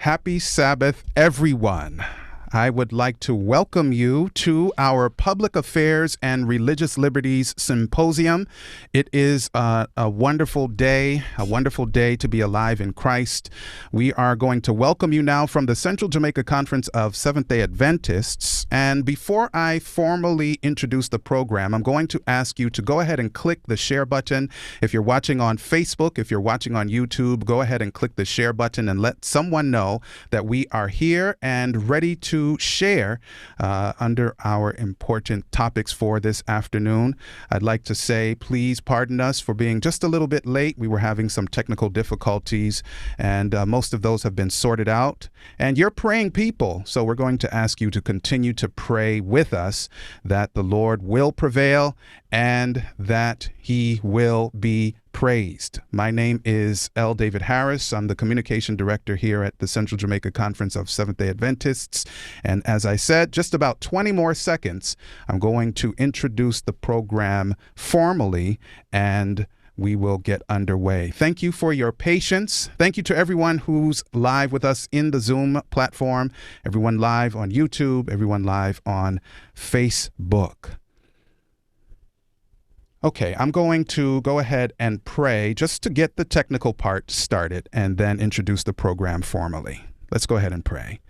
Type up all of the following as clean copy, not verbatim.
Happy Sabbath, everyone. I would like to welcome you to our Public Affairs and Religious Liberties Symposium. It is a wonderful day to be alive in Christ. We are going to welcome you now from the Central Jamaica Conference of Seventh-day Adventists. And before I formally introduce the program, I'm going to ask you to go ahead and click the share button. If you're watching on Facebook, if you're watching on YouTube, go ahead and click the share button and let someone know that we are here and ready to share under our important topics for this afternoon. I'd like to say, please pardon us for being just a little bit late. We were having some technical difficulties, and most of those have been sorted out. And you're praying people, so we're going to ask you to continue to pray with us that the Lord will prevail and that he will be praised. My name is L. David Harris. I'm the communication director here at the Central Jamaica Conference of Seventh-day Adventists. And as I said, just about 20 more seconds, I'm going to introduce the program formally, and we will get underway. Thank you for your patience. Thank you to everyone who's live with us in the Zoom platform, everyone live on YouTube, everyone live on Facebook. Okay, I'm going to go ahead and pray just to get the technical part started and then introduce the program formally. Let's go ahead and pray.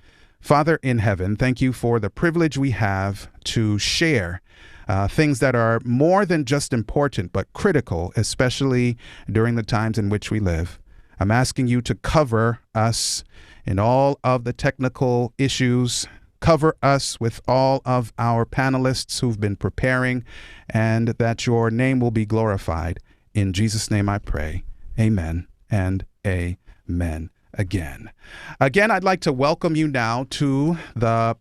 Father in heaven, thank you for the privilege we have to share things that are more than just important, but critical, especially during the times in which we live. I'm asking you to cover us in all of the technical issues. Cover us with all of our panelists who've been preparing, and that your name will be glorified. In Jesus' name I pray. Amen and amen. Again, I'd like to welcome you now to the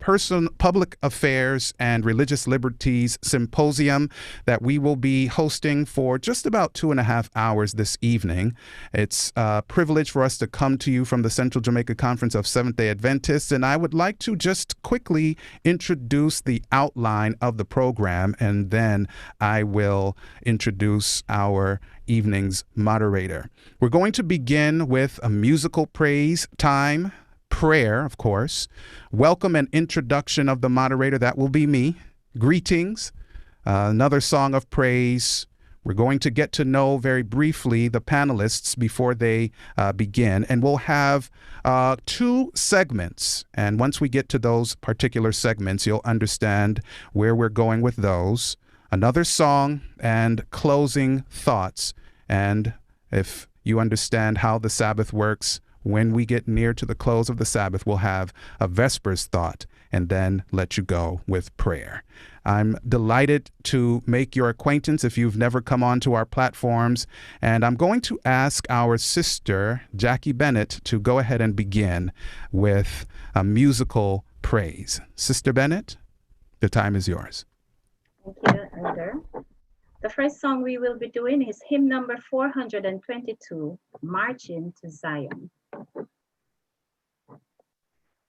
Public Affairs and Religious Liberties Symposium that we will be hosting for just about 2.5 hours this evening. It's a privilege for us to come to you from the Central Jamaica Conference of Seventh-day Adventists, and I would like to just quickly introduce the outline of the program, and then I will introduce our evening's moderator. We're going to begin with a musical praise time, prayer, of course, welcome and introduction of the moderator. That will be me. Greetings, another song of praise. We're going to get to know very briefly the panelists before they begin, and we'll have 2 segments. And once we get to those particular segments, you'll understand where we're going with those. Another song and closing thoughts. And if you understand how the Sabbath works, when we get near to the close of the Sabbath, we'll have a Vespers thought and then let you go with prayer. I'm delighted to make your acquaintance if you've never come onto our platforms. And I'm going to ask our sister, Jackie Bennett, to go ahead and begin with a musical praise. Sister Bennett, the time is yours. Thank you, Elder. The first song we will be doing is hymn number 422, Marching to Zion.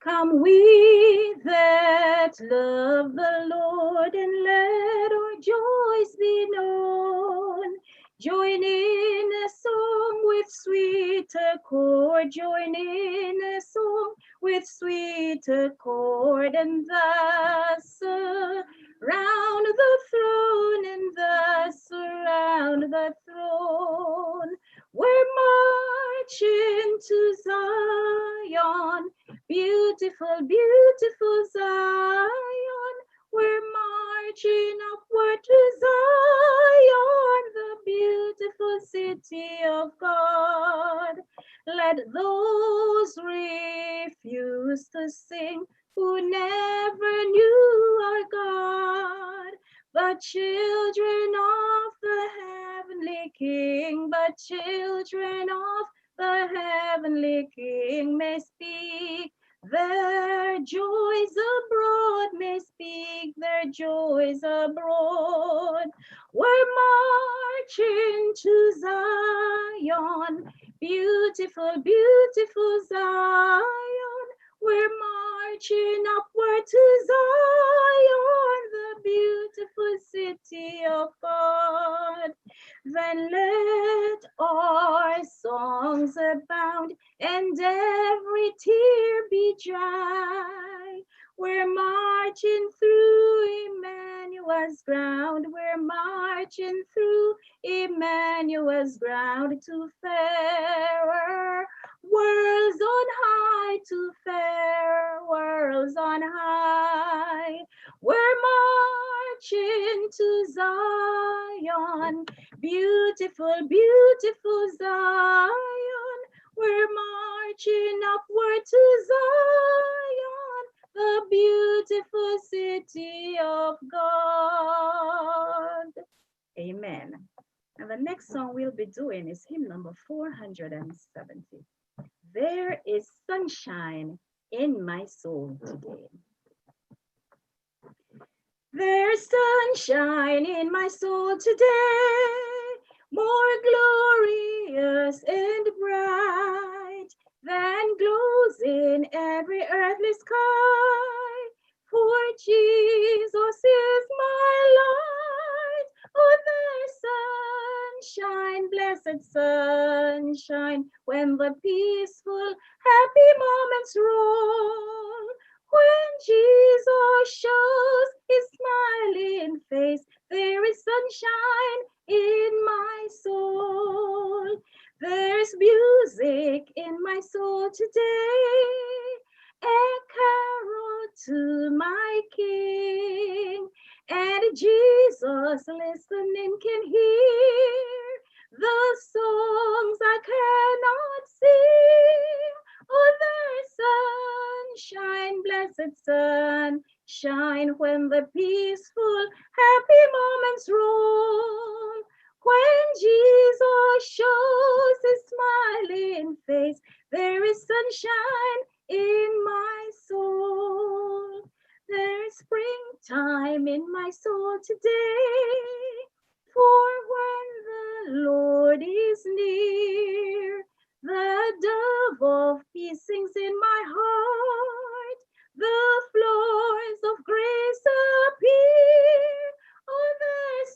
Come we that love the Lord, and let our joys be known. Join in a song with sweet accord, join in a song with sweet accord, and thus round the throne, and thus around the throne. We're marching to Zion, beautiful, beautiful Zion. We're marching upward to Zion, the beautiful city of God. Let those refuse to sing who never knew our God, but children of the heavenly King, but children of the heavenly King may speak their joys abroad, may speak their joys abroad. We're marching to Zion, beautiful, beautiful Zion. We're marching upward to Zion, the beautiful city of God. Then let our songs abound, and every every tear be dry. We're marching through Emmanuel's ground. We're marching through Emmanuel's ground to fairer worlds on high, to fairer worlds on high. We're marching to Zion, beautiful, beautiful Zion. We're marching upward to Zion, the beautiful city of God. Amen. And the next song we'll be doing is hymn number 470. There is sunshine in my soul today. There's sunshine in my soul today, more glorious and bright than glows in every earthly sky. For Jesus is my light. Oh, there's sunshine, blessed sunshine, when the peaceful, happy moments roll. When Jesus shows his smiling face, there is sunshine in my soul. There's music in my soul today, a carol to my King. And Jesus listening can hear the songs I cannot sing. Oh, there's sunshine, blessed sunshine, when the peaceful, happy moments roll. When Jesus shows his smiling face, there is sunshine in my soul. There's springtime in my soul today, for when the Lord is near, the dove of peace sings in my heart, the floors of grace appear. Oh, there's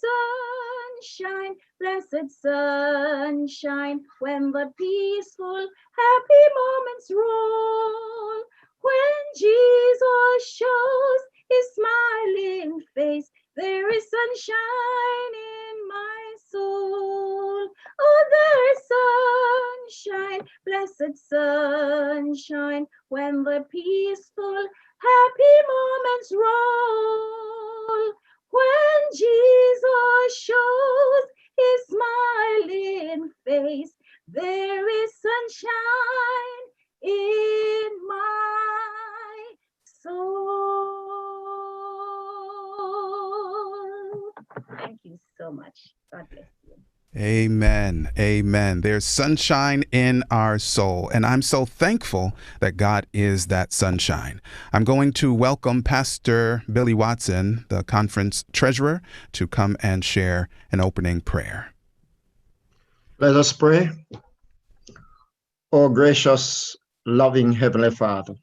sunshine, blessed sunshine, when the peaceful, happy moments roll. When Jesus shows his smiling face, there is sunshine in my soul. Oh, there's sunshine, blessed sunshine, when the peaceful, happy moments roll. When Jesus shows his smiling face, there is sunshine in my soul. Thank you so much. God bless you. Amen. Amen. There's sunshine in our soul. And I'm so thankful that God is that sunshine. I'm going to welcome Pastor Billy Watson, the conference treasurer, to come and share an opening prayer. Let us pray. Oh, gracious, loving Heavenly Father,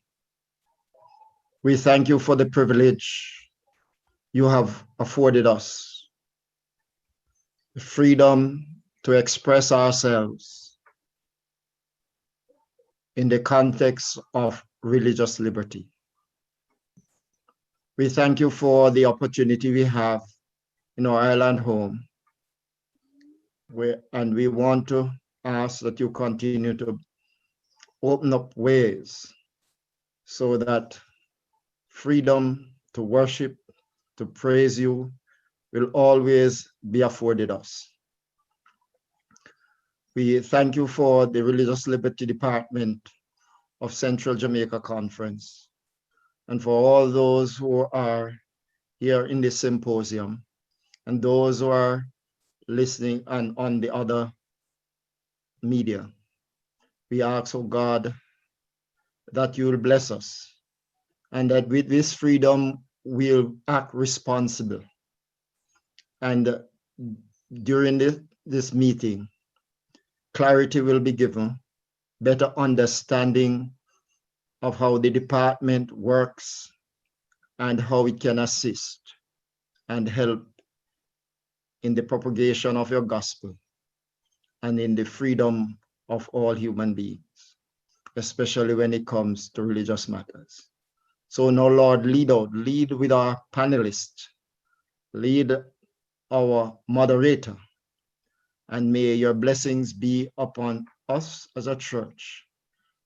we thank you for the privilege you have afforded us, the freedom to express ourselves in the context of religious liberty. We thank you for the opportunity we have in our island home, and we want to ask that you continue to open up ways so that freedom to worship, to praise you, will always be afforded us. We thank you for the Religious Liberty Department of Central Jamaica Conference, and for all those who are here in this symposium, and those who are listening and on the other media. We ask, oh God, that you will bless us, and that with this freedom we'll act responsible. And during this meeting, clarity will be given, better understanding of how the department works and how it can assist and help in the propagation of your gospel and in the freedom of all human beings. especially when it comes to religious matters. So now, Lord, lead with our panelists, lead our moderator, and may your blessings be upon us as a church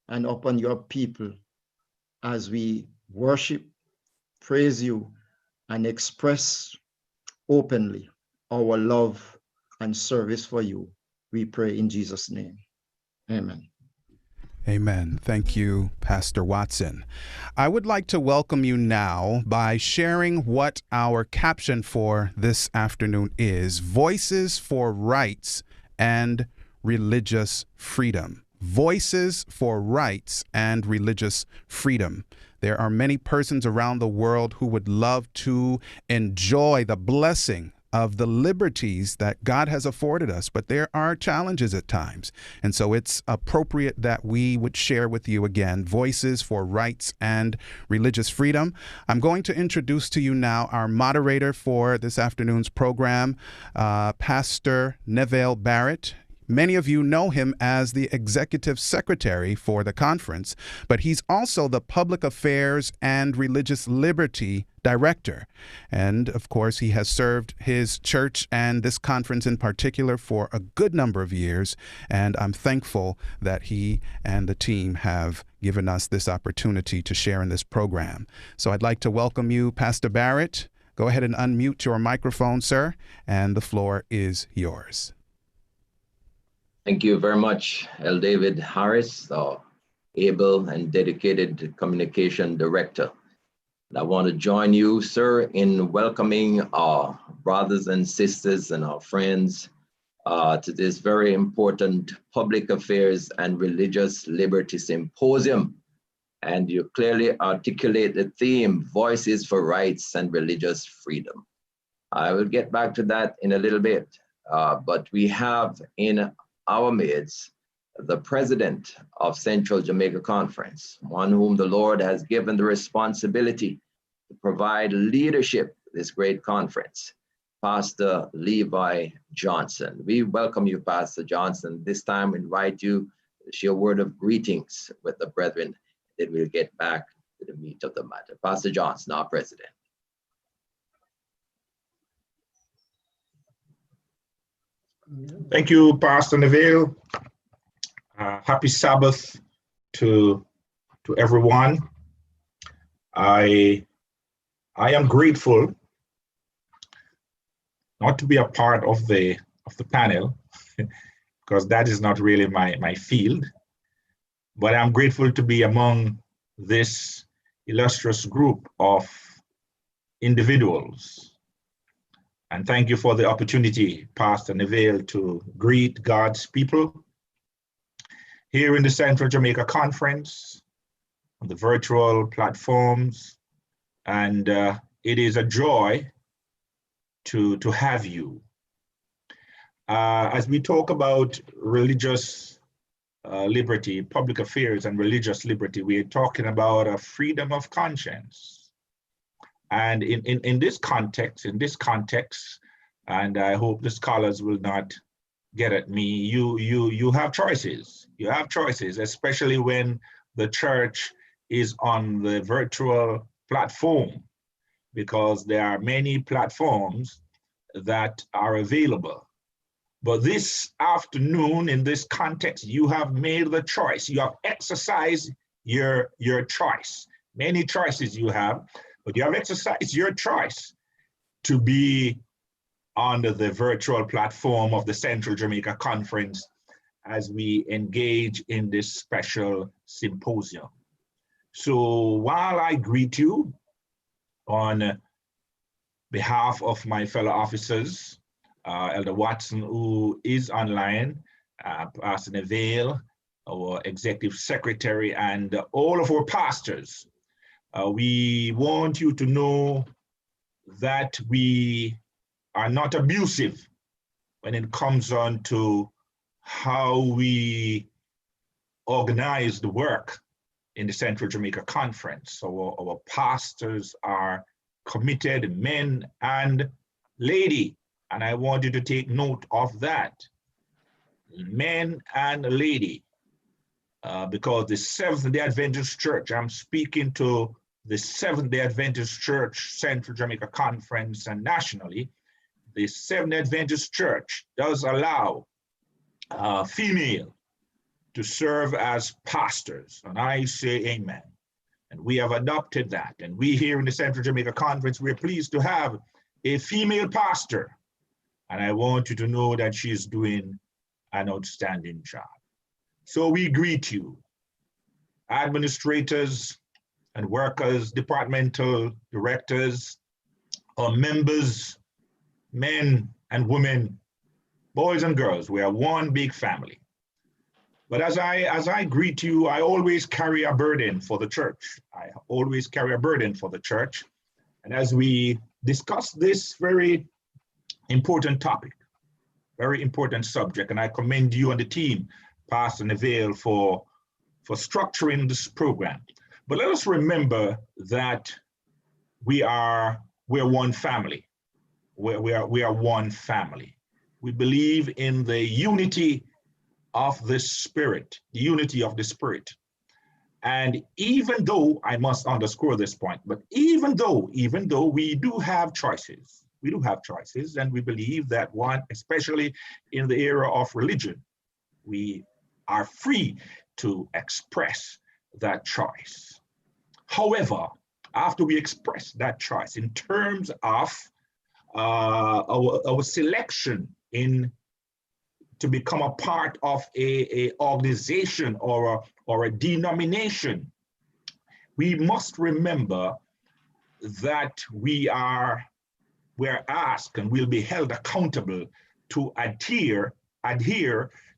and upon your people as we worship, praise you, and express openly our love and service for you. We pray in Jesus' name. Amen. Amen. Thank you, Pastor Watson. I would like to welcome you now by sharing what our caption for this afternoon is: Voices for Rights and Religious Freedom. Voices for Rights and Religious Freedom. There are many persons around the world who would love to enjoy the blessing of the liberties that God has afforded us, but there are challenges at times. And so it's appropriate that we would share with you again Voices for Rights and Religious Freedom. I'm going to introduce to you now our moderator for this afternoon's program, Pastor Neville Barrett. Many of you know him as the executive secretary for the conference, but he's also the public affairs and religious liberty director. And of course, he has served his church and this conference in particular for a good number of years. And I'm thankful that he and the team have given us this opportunity to share in this program. So I'd like to welcome you, Pastor Barrett. Go ahead and unmute your microphone, sir, and the floor is yours. Thank you very much, L. David Harris, able and dedicated communication director. And I want to join you, sir, in welcoming our brothers and sisters and our friends to this very important public affairs and religious liberty symposium. And you clearly articulate the theme, Voices for Rights and Religious Freedom. I will get back to that in a little bit, but we have in our midst the president of Central Jamaica Conference, one whom the Lord has given the responsibility to provide leadership to this great conference, Pastor Levi Johnson. We welcome you, Pastor Johnson. This time we invite you to share a word of greetings with the brethren, then we'll get back to the meat of the matter. Pastor Johnson, our president. Thank you, Pastor Neville. Happy Sabbath to everyone. I am grateful not to be a part of the panel because that is not really my field, but I'm grateful to be among this illustrious group of individuals. And thank you for the opportunity, Pastor Neville, to greet God's people here in the Central Jamaica Conference, on the virtual platforms. And it is a joy to have you. As we talk about religious liberty, public affairs and religious liberty, we are talking about a freedom of conscience. And in this context, and I hope the scholars will not get at me, you have choices. You have choices, especially when the church is on the virtual platform, because there are many platforms that are available. But this afternoon, in this context, you have made the choice. You have exercised your choice. Many choices you have, but you have exercised your choice to be on the virtual platform of the Central Jamaica Conference as we engage in this special symposium. So while I greet you on behalf of my fellow officers, Elder Watson, who is online, Pastor Neville, our executive secretary, and all of our pastors, we want you to know that we are not abusive when it comes on to how we organize the work in the Central Jamaica Conference. So our pastors are committed men and lady, and I want you to take note of that. Men and lady. because the Seventh-day Adventist Church, I'm speaking to the Seventh-day Adventist Church, Central Jamaica Conference and nationally, the Seventh-day Adventist Church does allow female to serve as pastors, and I say amen. And we have adopted that. And we here in the Central Jamaica Conference, we're pleased to have a female pastor. And I want you to know that she's doing an outstanding job. So we greet you, administrators and workers, departmental directors, our members, men and women, boys and girls. We are one big family. But as I greet you, I always carry a burden for the church. I always carry a burden for the church. And as we discuss this very important topic, very important subject, and I commend you and the team, Pastor Neville, for structuring this program. But let us remember that we're one family. We are one family. We believe in the unity of the Spirit, the unity of the Spirit. And even though, I must underscore this point, but even though we do have choices, and we believe that one, especially in the era of religion, we are free to express that choice. However, after we express that choice in terms of our selection to become a part of a organization or a denomination, we must remember that we're asked and will be held accountable to adhere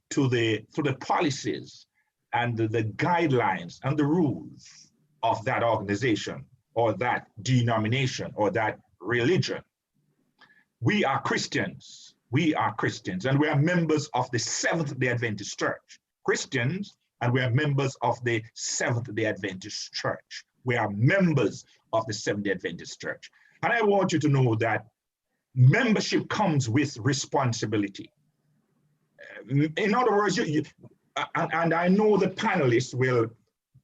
to the policies and the guidelines and the rules of that organization or that denomination or that religion. We are Christians. And we are members of the Seventh-day Adventist Church. Christians, and we are members of the Seventh-day Adventist Church. We are members of the Seventh-day Adventist Church. And I want you to know that membership comes with responsibility. In other words, and I know the panelists will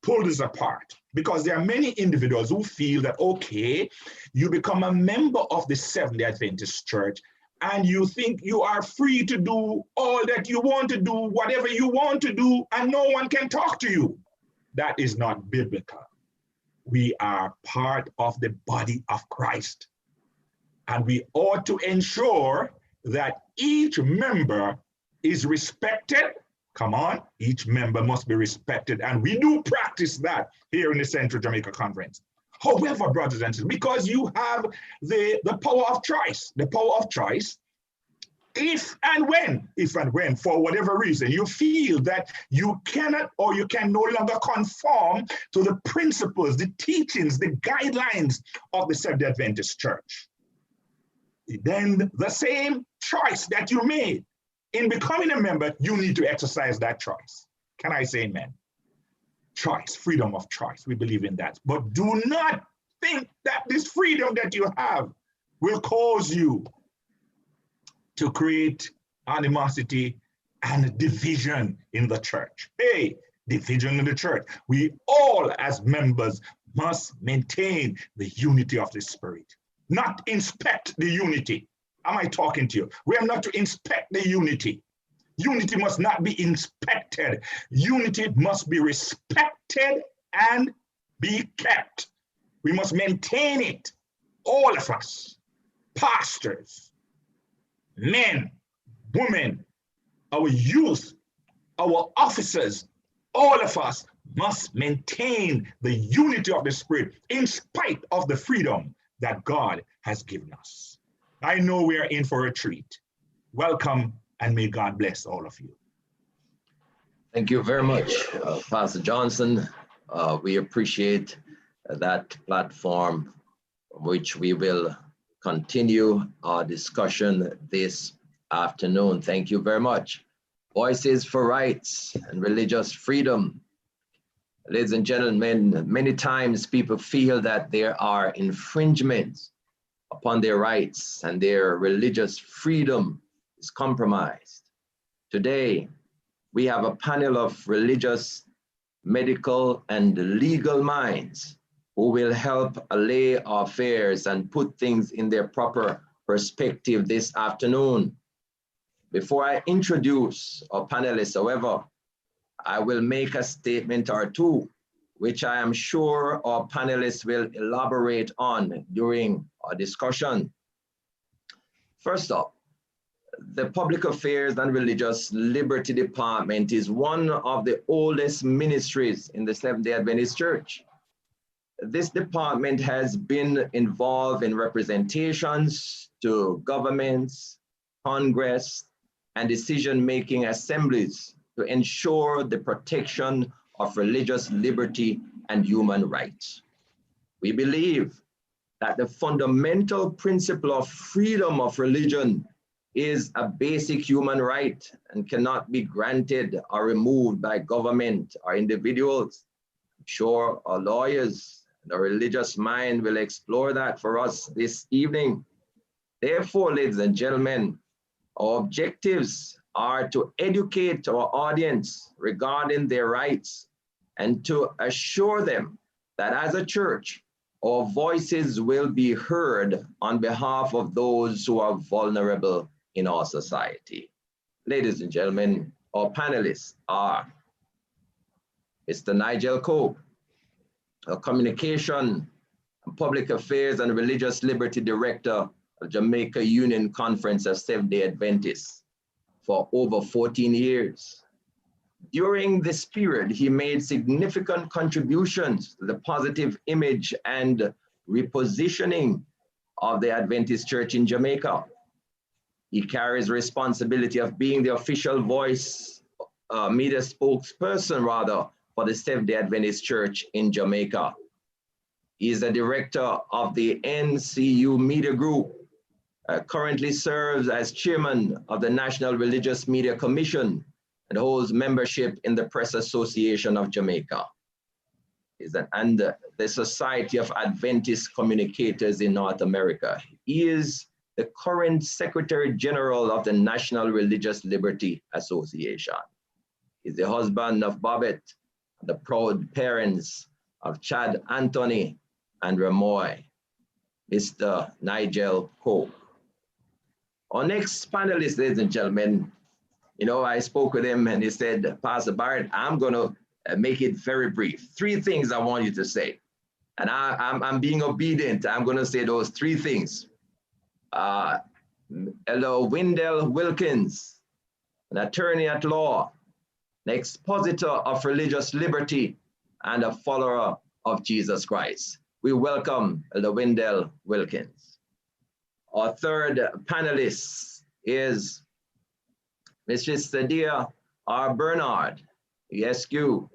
pull this apart, because there are many individuals who feel that, okay, you become a member of the Seventh-day Adventist Church, and you think you are free to do all that you want to do, whatever you want to do, and no one can talk to you. That is not biblical. We are part of the body of Christ, and we ought to ensure that each member is respected. Come on, each member must be respected, and we do practice that here in the Central Jamaica Conference. However, brothers and sisters, because you have the power of choice, if and when, for whatever reason, you feel that you cannot or you can no longer conform to the principles, the teachings, the guidelines of the Seventh-day Adventist Church, then the same choice that you made in becoming a member, you need to exercise that choice. Can I say amen? Choice, freedom of choice. We believe in that. But do not think that this freedom that you have will cause you to create animosity and division in the church. Hey, division in the church. We all as members must maintain the unity of the Spirit, not inspect the unity. Am I talking to you? We are not to inspect the unity. Unity must not be inspected. Unity must be respected and be kept. We must maintain it. All of us, pastors, men, women, our youth, our officers, all of us must maintain the unity of the Spirit in spite of the freedom that God has given us. I know we are in for a treat. Welcome, and may God bless all of you. Thank you very much, Pastor Johnson. We appreciate that platform, which we will continue our discussion this afternoon. Thank you very much. Voices for Rights and Religious Freedom. Ladies and gentlemen, many times people feel that there are infringements upon their rights and their religious freedom is compromised. Today, we have a panel of religious medical, and legal minds who will help allay our affairs and put things in their proper perspective this afternoon. Before I introduce our panelists, however, I will make a statement or two, which I am sure our panelists will elaborate on during our discussion. First up, the Public Affairs and Religious Liberty Department is one of the oldest ministries in the Seventh-day Adventist Church. This department has been involved in representations to governments, Congress, and decision-making assemblies to ensure the protection of religious liberty and human rights. We believe that the fundamental principle of freedom of religion is a basic human right and cannot be granted or removed by government or individuals. I'm sure our lawyers and our religious mind will explore that for us this evening. Therefore, ladies and gentlemen, our objectives are to educate our audience regarding their rights and to assure them that as a church, our voices will be heard on behalf of those who are vulnerable in our society. Ladies and gentlemen, our panelists are Mr. Nigel Cope, a Communication, Public Affairs and Religious Liberty Director of Jamaica Union Conference of Seventh-day Adventists for over 14 years. During this period, he made significant contributions to the positive image and repositioning of the Adventist Church in Jamaica. He carries responsibility of being the official voice, media spokesperson rather, for the Seventh-day Adventist Church in Jamaica. He is the director of the NCU Media Group, currently serves as chairman of the National Religious Media Commission, and holds membership in the Press Association of Jamaica. And the Society of Adventist Communicators in North America. He is the current Secretary General of the National Religious Liberty Association. He's the husband of Bobette, the proud parents of Chad Anthony and Ramoy, Mr. Nigel Cope. Our next panelist, ladies and gentlemen, you know, I spoke with him and he said, Pastor Barrett, I'm gonna make it very brief. 3 things I want you to say. And I'm being obedient. I'm gonna say those 3 things. Elder Wendell Wilkins, an attorney at law, an expositor of religious liberty, and a follower of Jesus Christ. We welcome Elder Wendell Wilkins. Our third panelist is Mrs. Sadia R. Bernard, ESQ,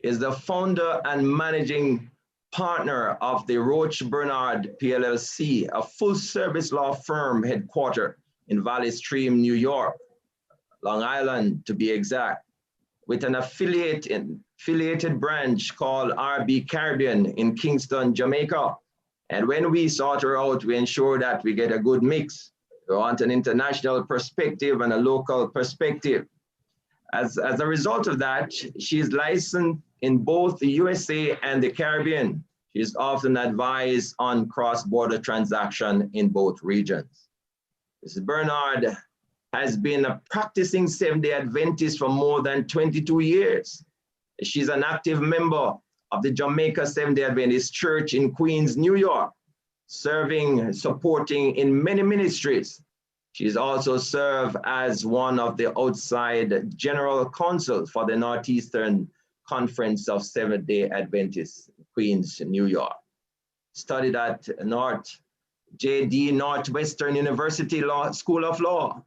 is the founder and managing partner of the Roach Bernard PLLC, a full-service law firm headquartered in Valley Stream, New York, Long Island to be exact, with an affiliated branch called RB Caribbean in Kingston, Jamaica. And when we sort her out, we ensure that we get a good mix. We want an international perspective and a local perspective. As a result of that, she's licensed in both the USA and the Caribbean. She's often advised on cross-border transaction in both regions. Mrs. Bernard has been a practicing Seventh-day Adventist for more than 22 years. She's an active member of the Jamaica Seventh-day Adventist Church in Queens, New York, serving, supporting in many ministries. She's also served as one of the outside general counsel for the Northeastern Conference of Seventh-day Adventists, Queens, New York. Studied at JD Northwestern University School of Law,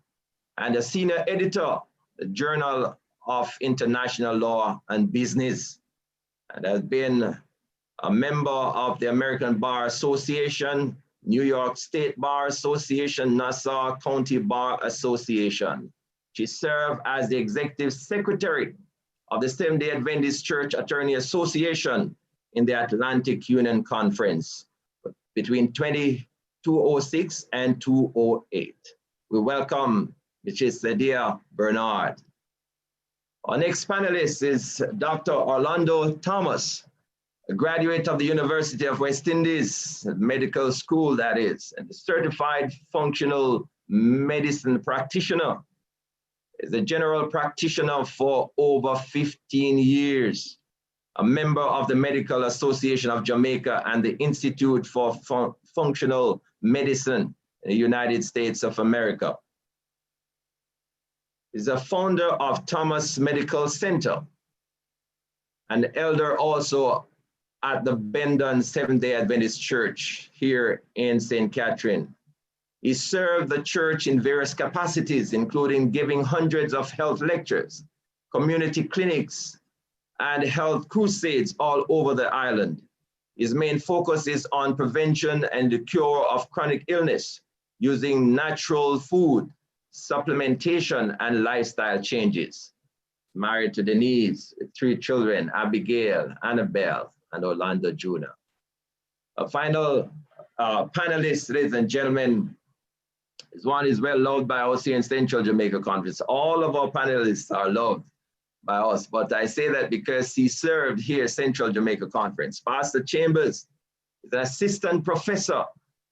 and a senior editor, the Journal of International Law and Business, and has been a member of the American Bar Association, New York State Bar Association, Nassau County Bar Association. She served as the executive secretary of the Seventh-day Adventist Church Attorney Association in the Atlantic Union Conference between 2006 and 2008. We welcome Mrs. Sadia Bernard. Our next panelist is Dr. Orlando Thomas, a graduate of the University of West Indies, medical school that is, and a certified functional medicine practitioner. Is a general practitioner for over 15 years, a member of the Medical Association of Jamaica and the Institute for Functional Medicine in the United States of America. He's a founder of Thomas Medical Center, an elder also at the Bendon Seventh-day Adventist Church here in St. Catherine. He served the church in various capacities, including giving hundreds of health lectures, community clinics, and health crusades all over the island. His main focus is on prevention and the cure of chronic illness using natural food, supplementation, and lifestyle changes. Married to Denise, with 3 children, Abigail, Annabelle, and Orlando Jr. A final panelist, ladies and gentlemen, this one is well loved by us here in Central Jamaica Conference. All of our panelists are loved by us, but I say that because he served here Central Jamaica Conference. Pastor Chambers is an assistant professor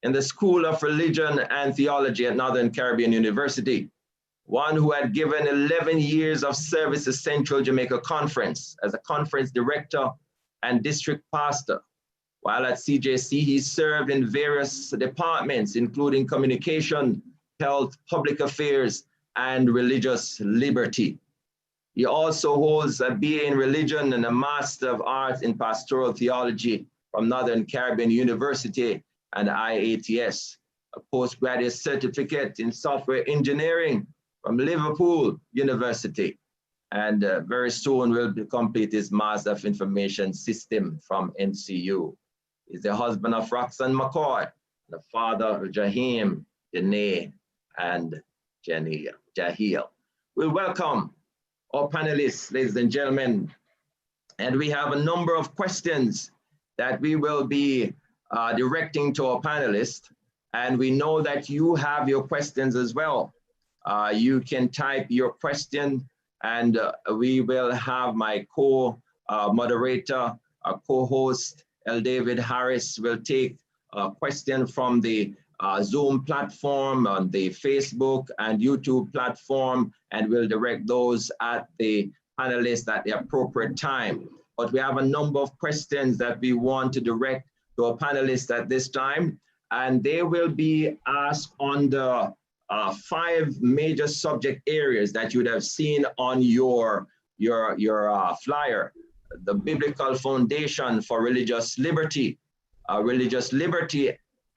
in the School of Religion and Theology at Northern Caribbean University, one who had given 11 years of service to Central Jamaica Conference as a conference director and district pastor. While at CJC, he served in various departments, including communication, health, public affairs, and religious liberty. He also holds a BA in religion and a Master of Arts in pastoral theology from Northern Caribbean University and IATS, a postgraduate certificate in software engineering from Liverpool University, and very soon will complete his Master of Information System from NCU. He's the husband of Roxanne McCoy, the father of Jaheim, Danae, and Jahiel. We'll welcome our panelists, ladies and gentlemen, and we have a number of questions that we will be directing to our panelists, and we know that you have your questions as well. You can type your question, and we will have my co-moderator, co-host, L. David Harris, will take a question from the Zoom platform, on the Facebook and YouTube platform, and we'll direct those at the panelists at the appropriate time. But we have a number of questions that we want to direct to our panelists at this time, and they will be asked on the 5 major subject areas that you would have seen on your flyer. The biblical foundation for religious liberty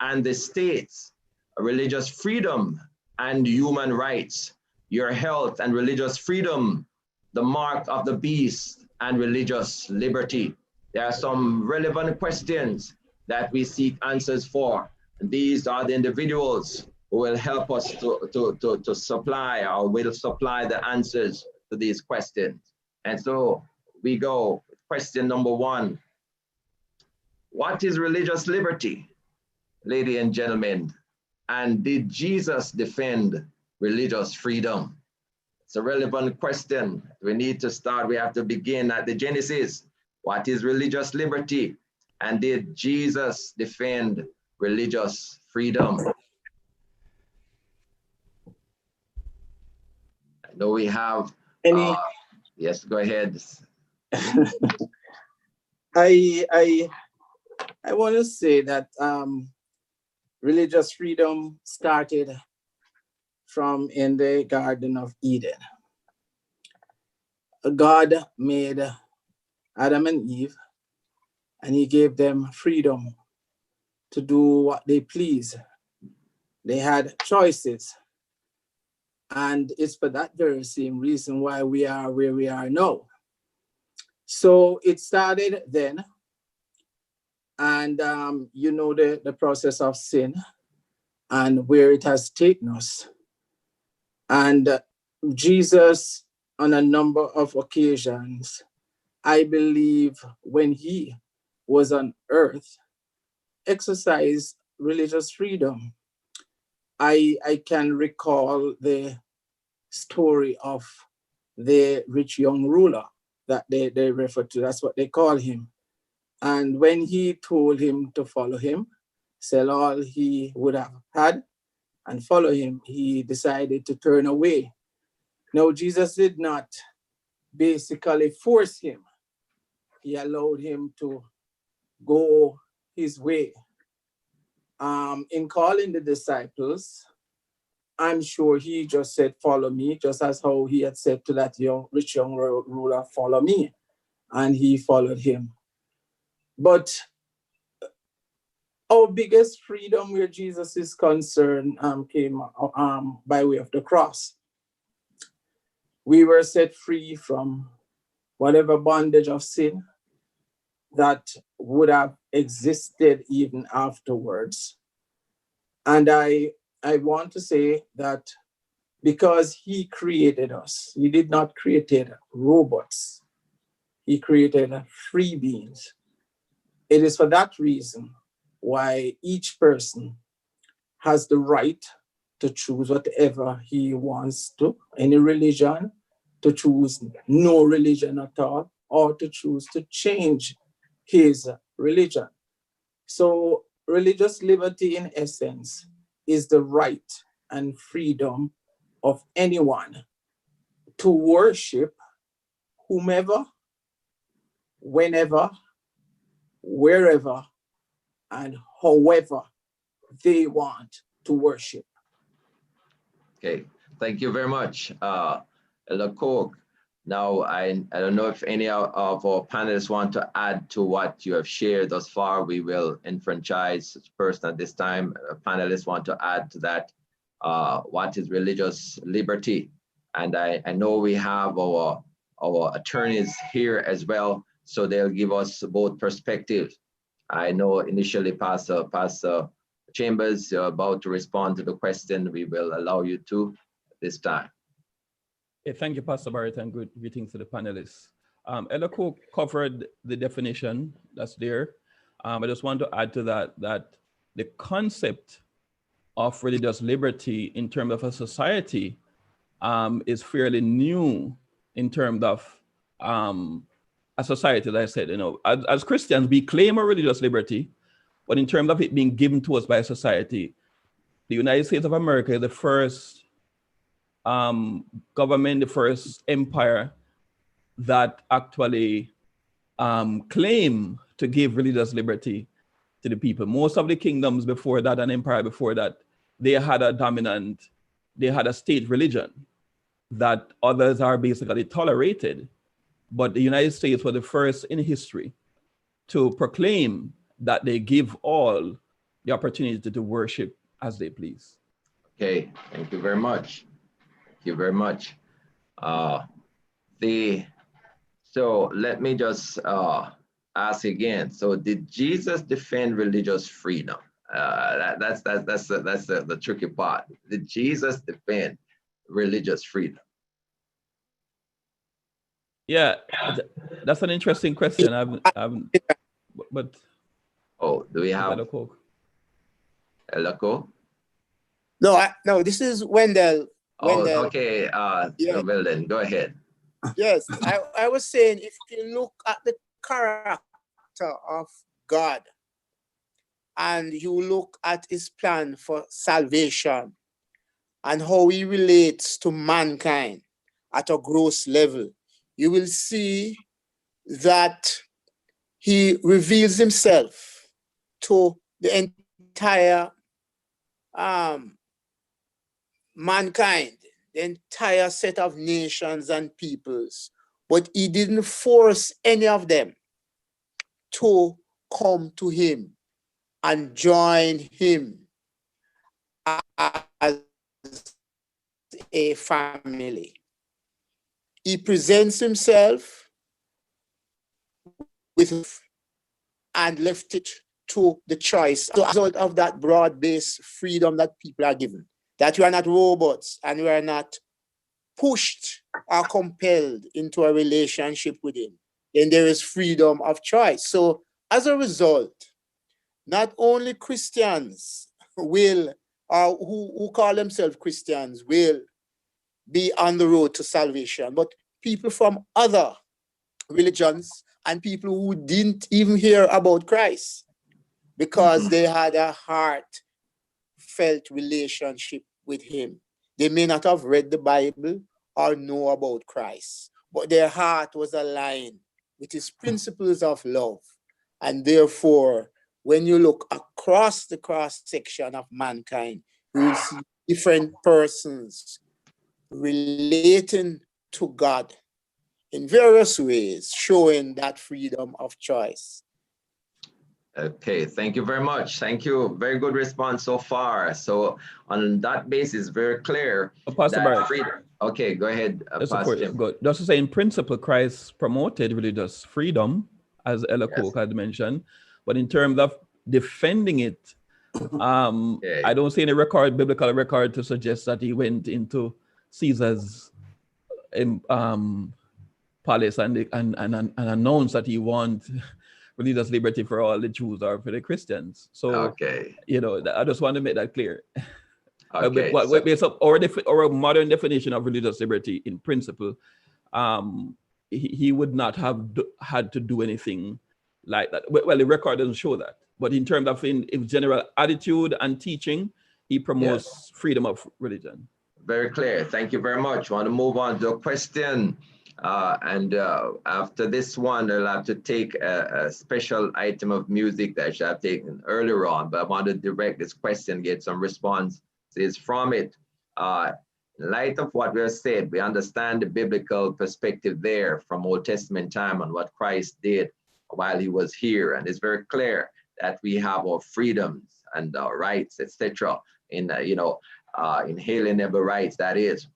and the states, religious freedom and human rights, your health and religious freedom, the mark of the beast, and religious liberty. There are some relevant questions that we seek answers for. And these are the individuals who will help us to supply, or will supply the answers to these questions. And so we go with question number 1. What is religious liberty, ladies and gentlemen? And did Jesus defend religious freedom? It's a relevant question. We need to start, we have to begin at the Genesis. What is religious liberty? And did Jesus defend religious freedom? I know we have, yes, go ahead. I want to say that religious freedom started from in the Garden of Eden. God made Adam and Eve, and he gave them freedom to do what they please. They had choices. And it's for that very same reason why we are where we are now. So it started then. And you know the process of sin and where it has taken us. And Jesus, on a number of occasions, I believe when he was on earth, exercised religious freedom. I can recall the story of the rich young ruler that they refer to. That's what they call him. And when he told him to follow him, sell all he would have had and follow him, he decided to turn away. Now, Jesus did not basically force him. He allowed him to go his way. In calling the disciples, I'm sure he just said, follow me, just as how he had said to that rich young ruler, follow me. And he followed him. But our biggest freedom where Jesus is concerned came by way of the cross. We were set free from whatever bondage of sin that would have existed even afterwards. And I want to say that because he created us, he did not create robots. He created free beings. It is for that reason why each person has the right to choose whatever he wants to, any religion, to choose no religion at all, or to choose to change his religion. So religious liberty in essence is the right and freedom of anyone to worship whomever, whenever, wherever, and however they want to worship. Okay, thank you very much, Elder Cook. Now, I don't know if any of our panelists want to add to what you have shared thus far. We will enfranchise each person at this time. Panelists want to add to that. What is religious liberty? And I know we have our attorneys here as well, so they'll give us both perspectives. I know initially Pastor Chambers, you're about to respond to the question. We will allow you to this time. Hey, thank you, Pastor Barrett, and good greetings to the panelists. Elder Cook covered the definition that's there. I just want to add to that the concept of religious liberty in terms of a society is fairly new in terms of a society, as I said. As Christians, we claim a religious liberty, but in terms of it being given to us by society, the United States of America is the first government, the first empire that actually claim to give religious liberty to the people. Most of the kingdoms before that, and empire before that, they had a state religion that others are basically tolerated. But the United States was the first in history to proclaim that they give all the opportunity to worship as they please. Okay, thank you very much. Thank you very much. So let me just ask again. So did Jesus defend religious freedom? That's the tricky part. Did Jesus defend religious freedom? Yeah, that's an interesting question. But oh, do we have Elder Cook? No, this is Wendell. Oh, okay. Yeah. Well then, go ahead. Yes, I was saying, if you look at the character of God and you look at his plan for salvation and how he relates to mankind at a gross level, you will see that he reveals himself to the entire mankind, the entire set of nations and peoples, but he didn't force any of them to come to him and join him as a family. He presents himself with and left it to the choice as a result of that broad-based freedom that people are given, that we are not robots and we are not pushed or compelled into a relationship with him. Then there is freedom of choice. So as a result, not only Christians will, or who call themselves Christians, will be on the road to salvation, but people from other religions and people who didn't even hear about Christ because they had a heartfelt relationship with him. They may not have read the Bible or know about Christ, but their heart was aligned with his principles of love. And therefore, when you look across the cross section of mankind, you will see different persons relating to God in various ways, showing that freedom of choice. Okay, thank you very much. Thank you. Very good response so far. So on that basis, very clear. Pastor Barrett. Okay, go ahead, Pastor Jim. Good. Just to say, in principle, Christ promoted religious freedom, as Ella Cook had mentioned, but in terms of defending it, I don't see any biblical record to suggest that he went into Caesar's palace and announced that he wants religious liberty for all the Jews or for the Christians. So, I just want to make that clear. Okay. Based on our modern definition of religious liberty in principle, he would not have had to do anything like that. Well, the record doesn't show that. But in terms of in general attitude and teaching, he promotes freedom of religion. Very clear. Thank you very much. I want to move on to a question. After this one, I'll have to take a special item of music that I should have taken earlier on, but I want to direct this question, get some responses from it. In light of what we have said, we understand the biblical perspective there from Old Testament time on what Christ did while he was here. And it's very clear that we have our freedoms and our rights, etc. in inalienable rights, that is.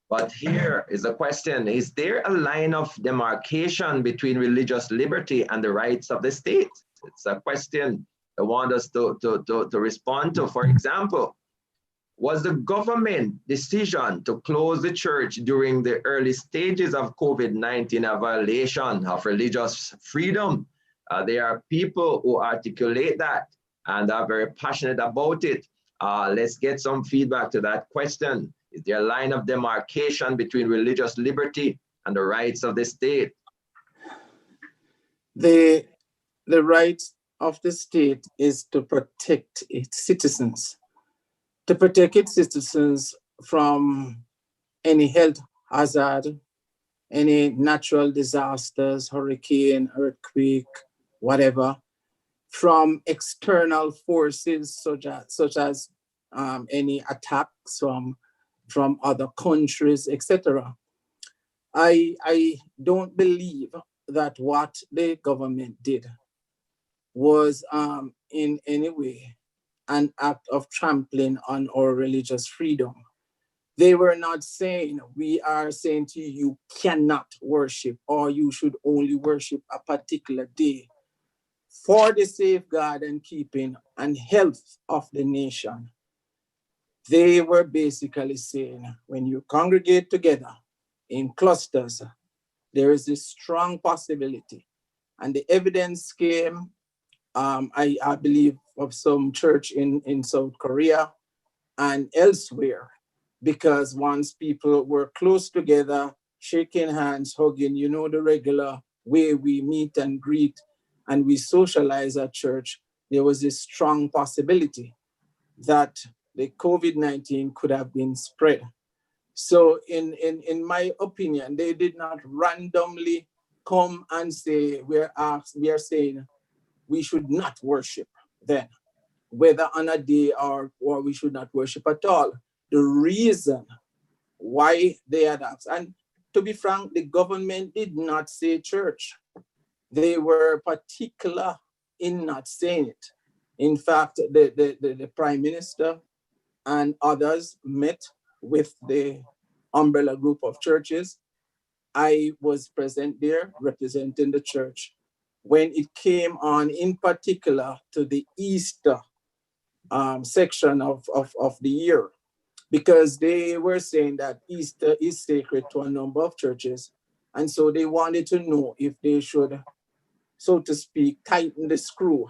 But here is a question: is there a line of demarcation between religious liberty and the rights of the state? It's a question I want us to respond to. For example, was the government decision to close the church during the early stages of COVID-19 a violation of religious freedom? There are people who articulate that and are very passionate about it. Let's get some feedback to that question. Is there a line of demarcation between religious liberty and the rights of the state? The rights of the state is to protect its citizens, from any health hazard, any natural disasters, hurricane, earthquake, whatever, from external forces such as any attacks from other countries, etc. I don't believe that what the government did was in any way an act of trampling on our religious freedom. They were not saying, we are saying to you, you cannot worship or you should only worship a particular day for the safeguard and keeping and health of the nation. They were basically saying, when you congregate together in clusters, there is a strong possibility. And the evidence came, I believe, of some church in South Korea and elsewhere, because once people were close together, shaking hands, hugging, the regular way we meet and greet and we socialize at church, there was a strong possibility that the COVID-19 could have been spread. So in my opinion, they did not randomly come and say, we are saying we should not worship then, whether on a day or we should not worship at all. The reason why they had asked, and to be frank, the government did not say church. They were particular in not saying it. In fact, the Prime Minister and others met with the umbrella group of churches. I was present there representing the church when it came on, in particular, to the Easter section of the year, because they were saying that Easter is sacred to a number of churches. And so they wanted to know if they should, so to speak, tighten the screw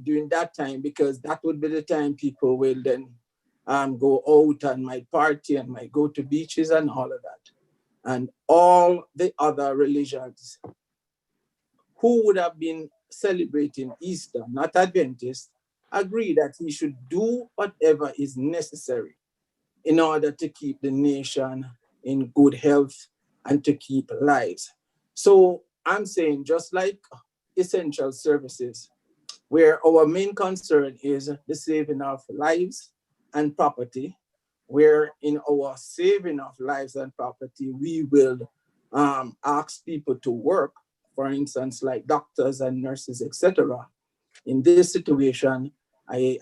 during that time, because that would be the time people will then go out and might party and might go to beaches and all of that. and all the other religions who would have been celebrating Easter, not Adventists, agree that he should do whatever is necessary in order to keep the nation in good health and to keep lives. So I'm saying, just like essential services, where our main concern is the saving of lives and property, where in our saving of lives and property, we will ask people to work, for instance, like doctors and nurses, etc. In this situation, I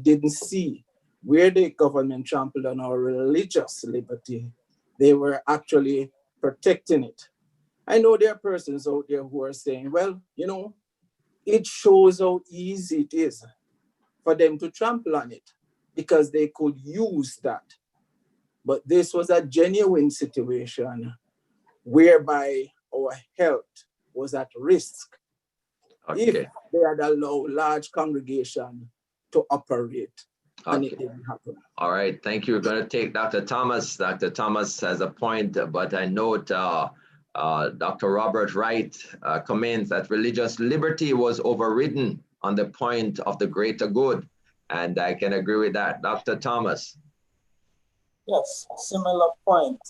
didn't see where the government trampled on our religious liberty. They were actually protecting it. I know there are persons out there who are saying, well, you know, it shows how easy it is for them to trample on it because they could use that. But this was a genuine situation whereby our health was at risk if Okay. they had allowed large congregation to operate, and it Okay. didn't happen. All right. Thank you. We're going to take Dr. Thomas. Dr. Thomas has a point, but I note Dr. Robert Wright comments that religious liberty was overridden on the point of the greater good. And I can agree with that. Dr. Thomas. Yes, similar point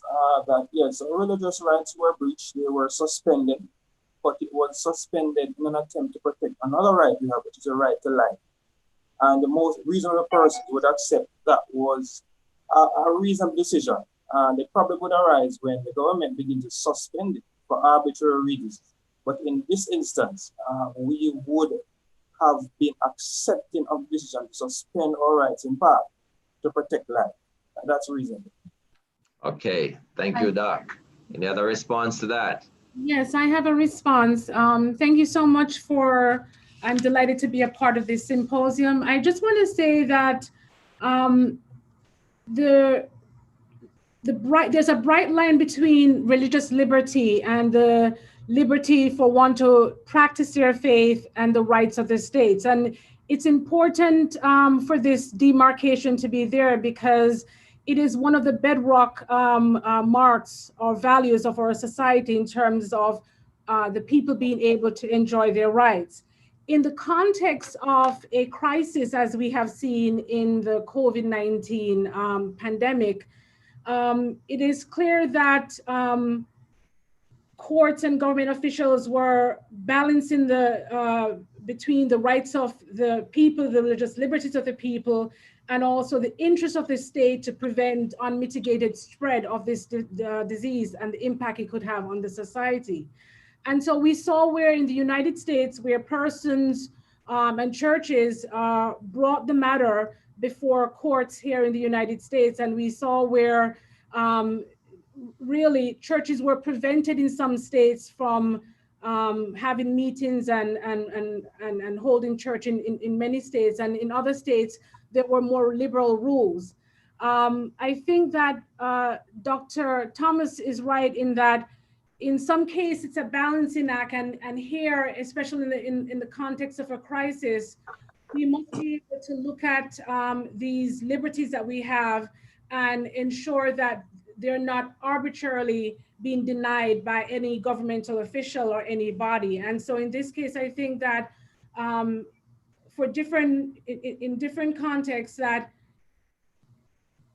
that yes, religious rights were breached, they were suspended, but it was suspended in an attempt to protect another right we have, which is the right to life. And the most reasonable person would accept that was a reasonable decision. The problem would arise when the government begins to suspend it for arbitrary reasons. But in this instance, we would have been accepting of the decision to suspend our rights in part to protect life. That's reasonable. Okay. Thank you, Doc. Any other response to that? Yes, I have a response. Thank you so much for, I'm delighted to be a part of this symposium. I just want to say that there's a bright line between religious liberty and the liberty for one to practice their faith and the rights of the states. And it's important for this demarcation to be there because it is one of the bedrock marks or values of our society in terms of the people being able to enjoy their rights. In the context of a crisis, as we have seen in the COVID-19 pandemic, it is clear that courts and government officials were balancing between the rights of the people, the religious liberties of the people, and also the interest of the state to prevent unmitigated spread of this disease and the impact it could have on the society. And so we saw where in the United States, where persons and churches brought the matter before courts here in the United States, and we saw where really churches were prevented in some states from having meetings and holding church in many states, and in other states there were more liberal rules. I think that Dr. Thomas is right in that in some cases it's a balancing act, and here, especially in the context of a crisis, we must be able to look at these liberties that we have and ensure that they're not arbitrarily being denied by any governmental official or any body. And so in this case, I think that for in different contexts, that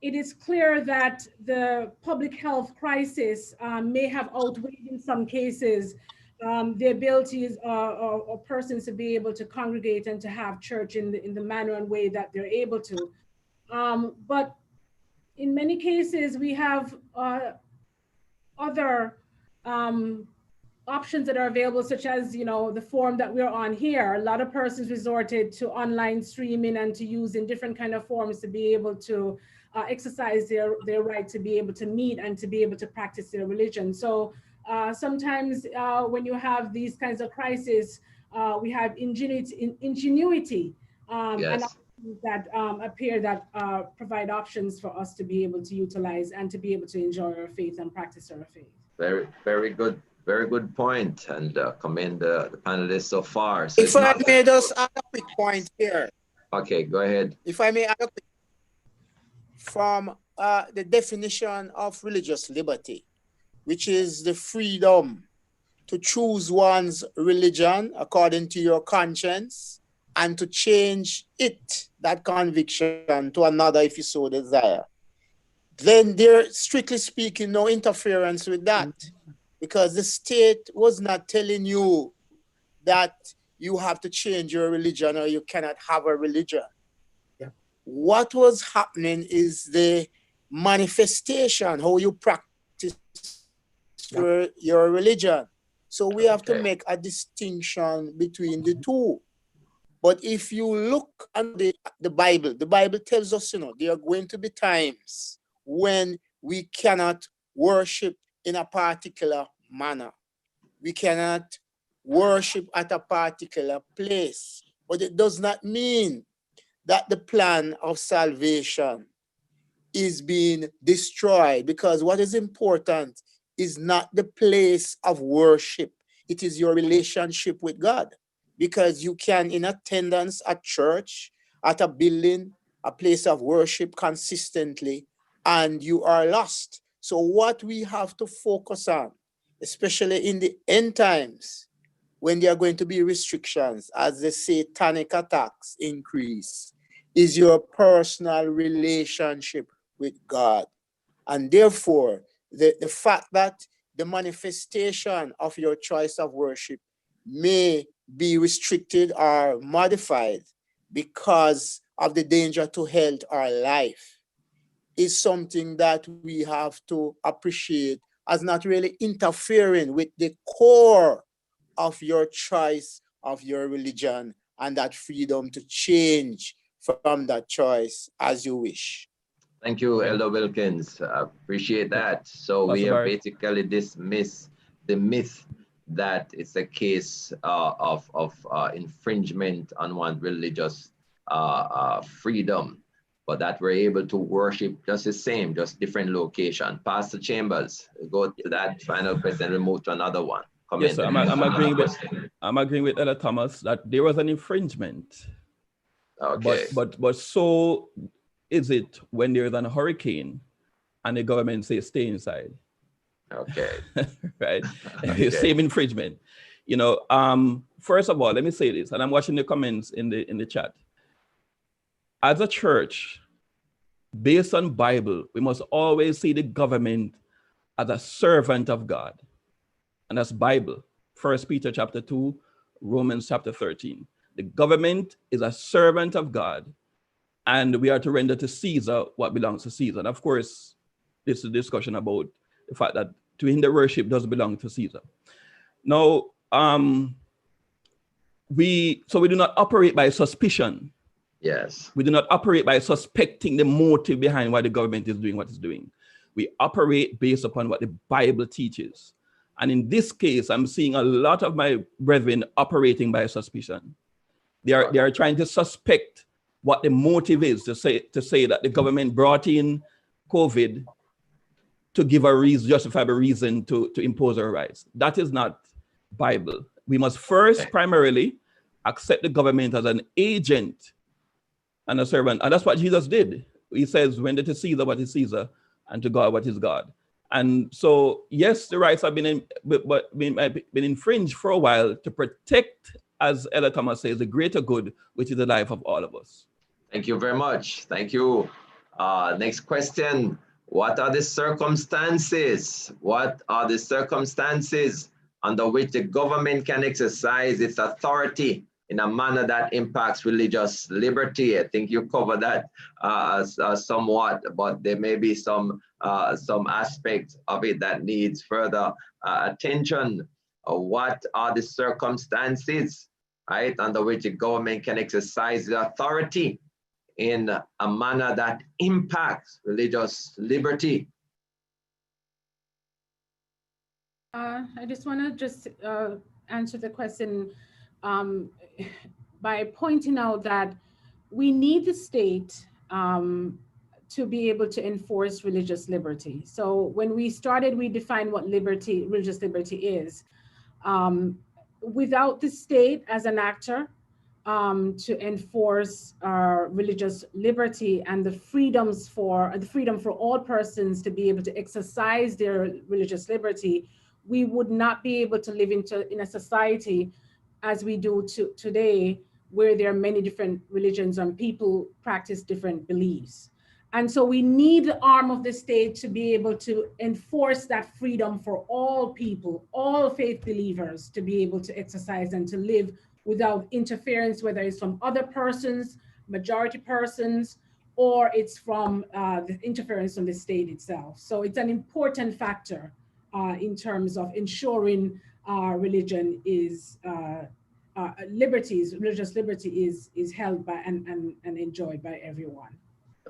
it is clear that the public health crisis may have outweighed in some cases the abilities of persons to be able to congregate and to have church in the manner and way that they're able to. But in many cases, we have other options that are available, such as, you know, the forum that we're on here. A lot of persons resorted to online streaming and to use in different kind of forms to be able to exercise their right to be able to meet and to be able to practice their religion. So sometimes when you have these kinds of crises, we have ingenuity Yes. and that appear that provide options for us to be able to utilize and to be able to enjoy our faith and practice our faith. Very, very good. Very good point, and commend the panelists so far. So If I may just add a quick point here. Okay, go ahead. If I may add a quick, from the definition of religious liberty, which is the freedom to choose one's religion according to your conscience and to change it, that conviction, to another if you so desire, then there, strictly speaking, no interference with that, because the state was not telling you that you have to change your religion or you cannot have a religion. Yeah. What was happening is the manifestation, how you practice your religion. So we have to make a distinction between the two. But if you look at the Bible tells us, there are going to be times when we cannot worship in a particular manner. We cannot worship at a particular place. But it does not mean that the plan of salvation is being destroyed, because what is important is not the place of worship. It is your relationship with God, because you can, in attendance at church, at a building, a place of worship consistently, and you are lost. So what we have to focus on, especially in the end times, when there are going to be restrictions as the satanic attacks increase, is your personal relationship with God. And therefore, the fact that the manifestation of your choice of worship may be restricted or modified because of the danger to health or life is something that we have to appreciate as not really interfering with the core of your choice of your religion and that freedom to change from that choice as you wish. Thank you, Elder Wilkins. I appreciate that. So we have basically dismissed the myth that it's a case of infringement on one's religious freedom, but that we're able to worship just the same, just different location. Pastor Chambers, go to that final question and move to another one. Yes, sir. I'm agreeing with Elder Thomas that there was an infringement. Okay. But so is it when there's an hurricane and the government says stay inside. Okay. Right? Okay. Same infringement. First of all, let me say this, and I'm watching the comments in the chat. As a church, based on Bible, we must always see the government as a servant of God. And that's Bible. 1 Peter chapter 2, Romans chapter 13. The government is a servant of God, and we are to render to Caesar what belongs to Caesar. And of course, this is a discussion about the fact that to hinder worship does belong to Caesar. Now, we do not operate by suspicion. Yes. We do not operate by suspecting the motive behind why the government is doing what it's doing. We operate based upon what the Bible teaches. And in this case, I'm seeing a lot of my brethren operating by suspicion. They are trying to suspect what the motive is to say that the government brought in COVID to give a reason, justifiable reason to impose our rights. That is not Bible. We must first primarily accept the government as an agent and a servant. And that's what Jesus did. He says, render to Caesar what is Caesar and to God what is God. And so, yes, the rights have been infringed for a while to protect, as Elder Thomas says, the greater good, which is the life of all of us. Thank you very much. Thank you. Next question. What are the circumstances? What are the circumstances under which the government can exercise its authority in a manner that impacts religious liberty? I think you covered that somewhat, but there may be some aspects of it that needs further attention. What are the circumstances, right, under which the government can exercise the authority in a manner that impacts religious liberty? I just want to answer the question by pointing out that we need the state to be able to enforce religious liberty. So when we started, we defined what religious liberty is. Without the state as an actor, to enforce religious liberty and the freedom for all persons to be able to exercise their religious liberty, we would not be able to live in a society as we do today, where there are many different religions and people practice different beliefs. And so we need the arm of the state to be able to enforce that freedom for all people, all faith believers, to be able to exercise and to live without interference, whether it's from other persons, majority persons, or it's from the interference from the state itself. So it's an important factor in terms of ensuring religion is religious liberty is held by and enjoyed by everyone.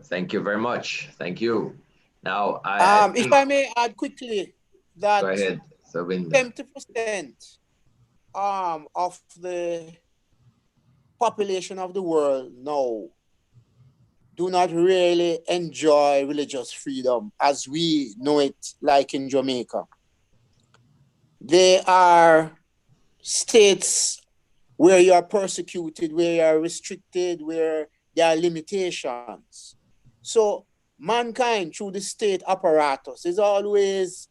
Thank you very much. Thank you. Now, if I may add quickly that go ahead, Savinda. 70% of the population of the world now do not really enjoy religious freedom as we know it, like in Jamaica. There are states where you are persecuted, where you are restricted, where there are limitations. So mankind, through the state apparatus, is always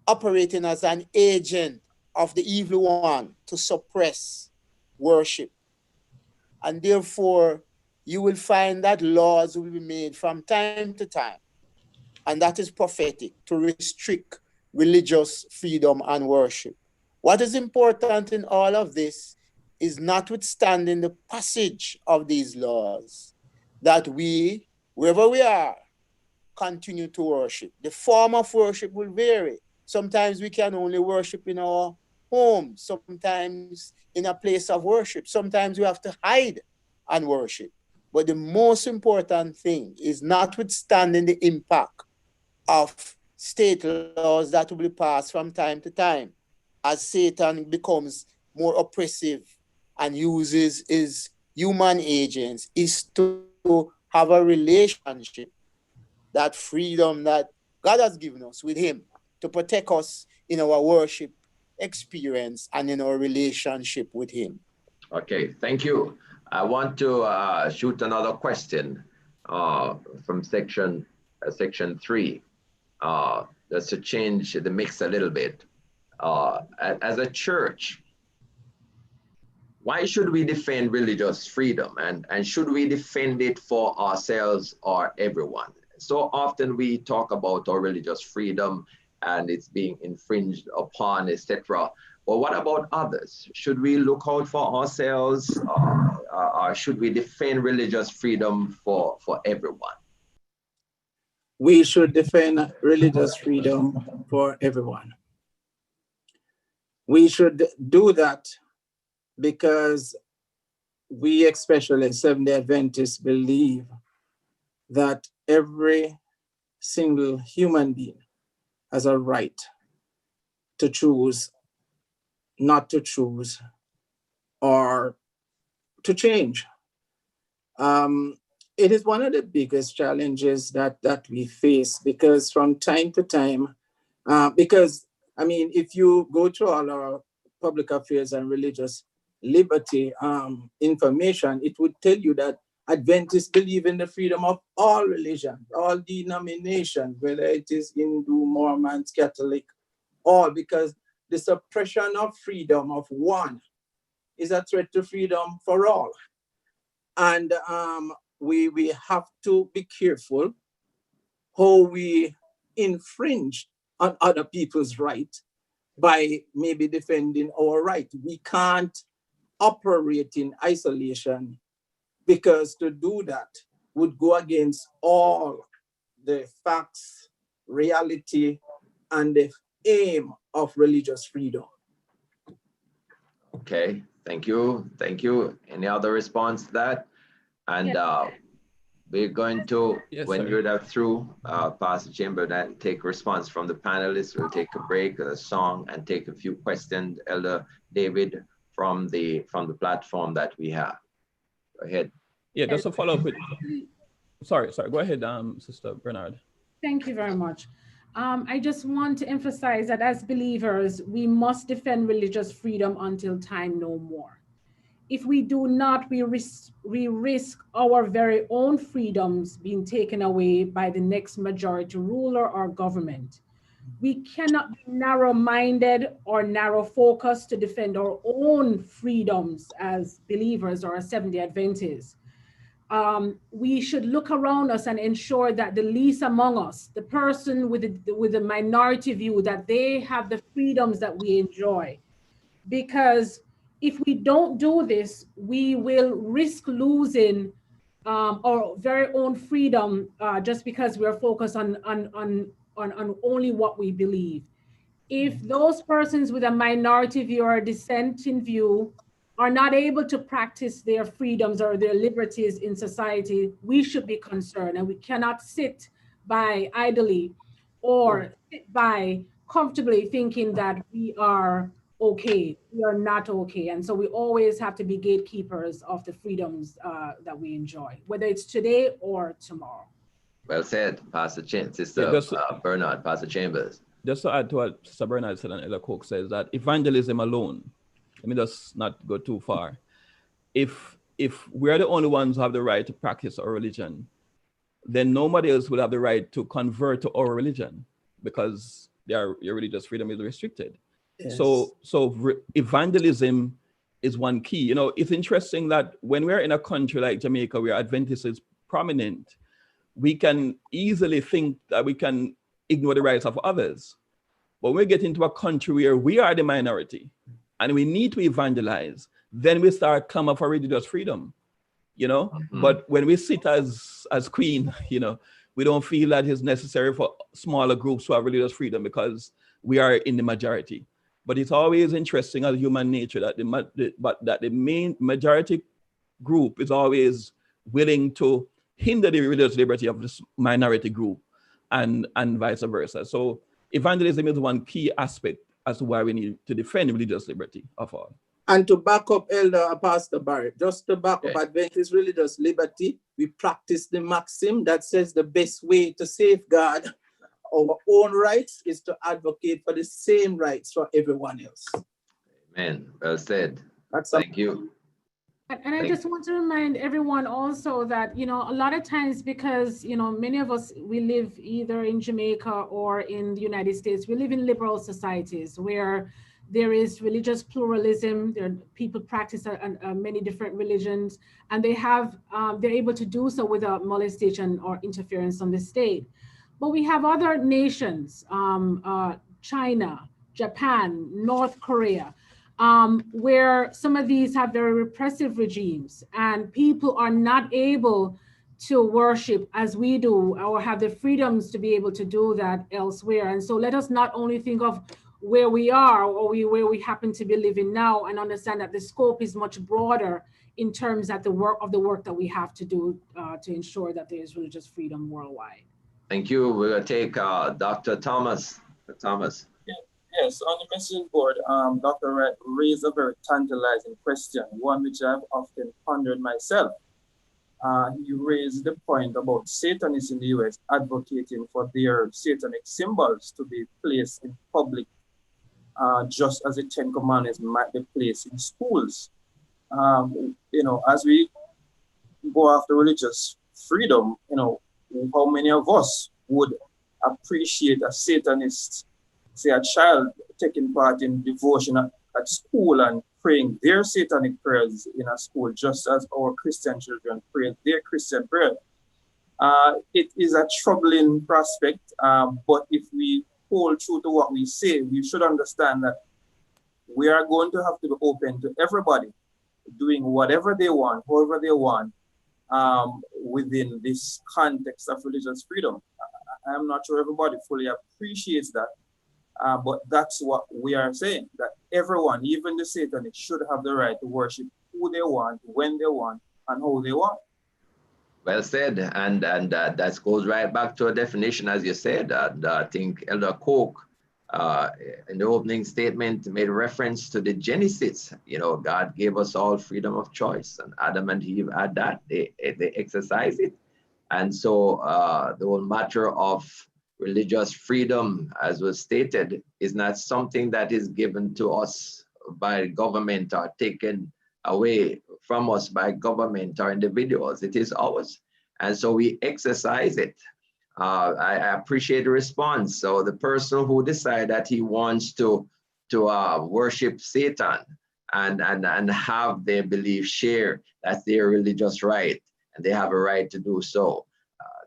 operating as an agent of the evil one to suppress worship. And therefore, you will find that laws will be made from time to time, and that is prophetic, to restrict religious freedom and worship. What is important in all of this is, notwithstanding the passage of these laws, that we, wherever we are, continue to worship. The form of worship will vary. Sometimes we can only worship in our home, sometimes in a place of worship. Sometimes we have to hide and worship. But the most important thing is, notwithstanding the impact of state laws that will be passed from time to time, as Satan becomes more oppressive and uses his human agents, is to have a relationship, that freedom that God has given us with him, to protect us in our worship experience and in our relationship with him. Okay, thank you. I want to shoot another question from section 3. Just to change the mix a little bit. As a church, why should we defend religious freedom, and should we defend it for ourselves or everyone? So often we talk about our religious freedom and it's being infringed upon, etc. But what about others? Should we look out for ourselves, or should we defend religious freedom for everyone? We should defend religious freedom for everyone. We should do that because we, especially Seventh-day Adventists, believe that every single human being has a right to choose, not to choose, or to change. It is one of the biggest challenges that we face, because from time to time, if you go to all our public affairs and religious liberty information, it would tell you that Adventists believe in the freedom of all religions, all denominations, whether it is Hindu, Mormons, Catholic, all, because the suppression of freedom of one is a threat to freedom for all. And we have to be careful how we infringe on other people's right by maybe defending our right. We can't operate in isolation, because to do that would go against all the facts, reality, and the aim of religious freedom. Okay, thank you. Thank you. Any other response to that? And we're going to, when you're through, Pastor Chamber, then take response from the panelists. We'll take a break, a song, and take a few questions, Elder David, from the platform that we have. Go ahead. Yeah, just to follow up with, sorry, go ahead, Sister Bernard. Thank you very much. I just want to emphasize that as believers, we must defend religious freedom until time no more. If we do not, we risk our very own freedoms being taken away by the next majority ruler or government. We cannot be narrow-minded or narrow-focused to defend our own freedoms as believers or as Seventh-day Adventists. We should look around us and ensure that the least among us, the person with the minority view, that they have the freedoms that we enjoy. Because if we don't do this, we will risk losing our very own freedom just because we're focused on only what we believe. If those persons with a minority view or a dissenting view are not able to practice their freedoms or their liberties in society, we should be concerned, and we cannot sit by idly or sit by comfortably thinking that we are okay. We are not okay. And so we always have to be gatekeepers of the freedoms that we enjoy, whether it's today or tomorrow. Well said, Pastor Sister Bernard, Pastor Chambers. Just to add to what Sister Bernard said and Ella Cook says, that evangelism alone, let me just not go too far. If we're the only ones who have the right to practice our religion, then nobody else will have the right to convert to our religion, because your religious freedom is restricted. Yes. So evangelism is one key. You know, it's interesting that when we're in a country like Jamaica, where Adventists is prominent, we can easily think that we can ignore the rights of others. But when we get into a country where we are the minority and we need to evangelize, then we start clamor for religious freedom, you know. Mm-hmm. But when we sit as queen, you know, we don't feel that it's necessary for smaller groups to have religious freedom because we are in the majority. But it's always interesting as human nature that the main majority group is always willing to hinder the religious liberty of this minority group, and vice versa. So evangelism is one key aspect as to why we need to defend religious liberty of all. And to back up Elder Pastor Barrett, just to back up Adventist religious liberty, we practice the maxim that says the best way to safeguard our own rights is to advocate for the same rights for everyone else. Amen. Well said. Thank you. And I just want to remind everyone also that, you know, a lot of times, because, you know, many of us, we live either in Jamaica or in the United States, we live in liberal societies where there is religious pluralism. There are people practice many different religions, and they're able to do so without molestation or interference from the state. But we have other nations, China, Japan, North Korea, where some of these have very repressive regimes, and people are not able to worship as we do or have the freedoms to be able to do that elsewhere. And so let us not only think of where we are or where we happen to be living now, and understand that the scope is much broader in terms of the work that we have to do to ensure that there is religious freedom worldwide. Thank you. We're going to take Dr. Thomas. Thomas. Yes, on the message board, Dr. Wright raised a very tantalizing question, one which I've often pondered myself. He raised the point about Satanists in the US advocating for their satanic symbols to be placed in public, just as the Ten Commandments might be placed in schools. You know, as we go after religious freedom, you know, how many of us would appreciate a Satanist, say a child taking part in devotion at school and praying their satanic prayers in a school, just as our Christian children pray their Christian prayer? It is a troubling prospect, but if we hold true to what we say, we should understand that we are going to have to be open to everybody doing whatever they want, however they want, within this context of religious freedom. I'm not sure everybody fully appreciates that, but that's what we are saying, that everyone, even the Satanists, should have the right to worship who they want, when they want, and how they want. Well said, and that goes right back to a definition, as you said. I think Elder Coke, in the opening statement, made reference to the Genesis. You know, God gave us all freedom of choice, and Adam and Eve had that. They exercised it. And so the whole matter of religious freedom, as was stated, is not something that is given to us by government or taken away from us by government or individuals. It is ours. And so we exercise it. I appreciate the response. So the person who decides that he wants to worship Satan and have their belief share, that's their religious right, and they have a right to do so.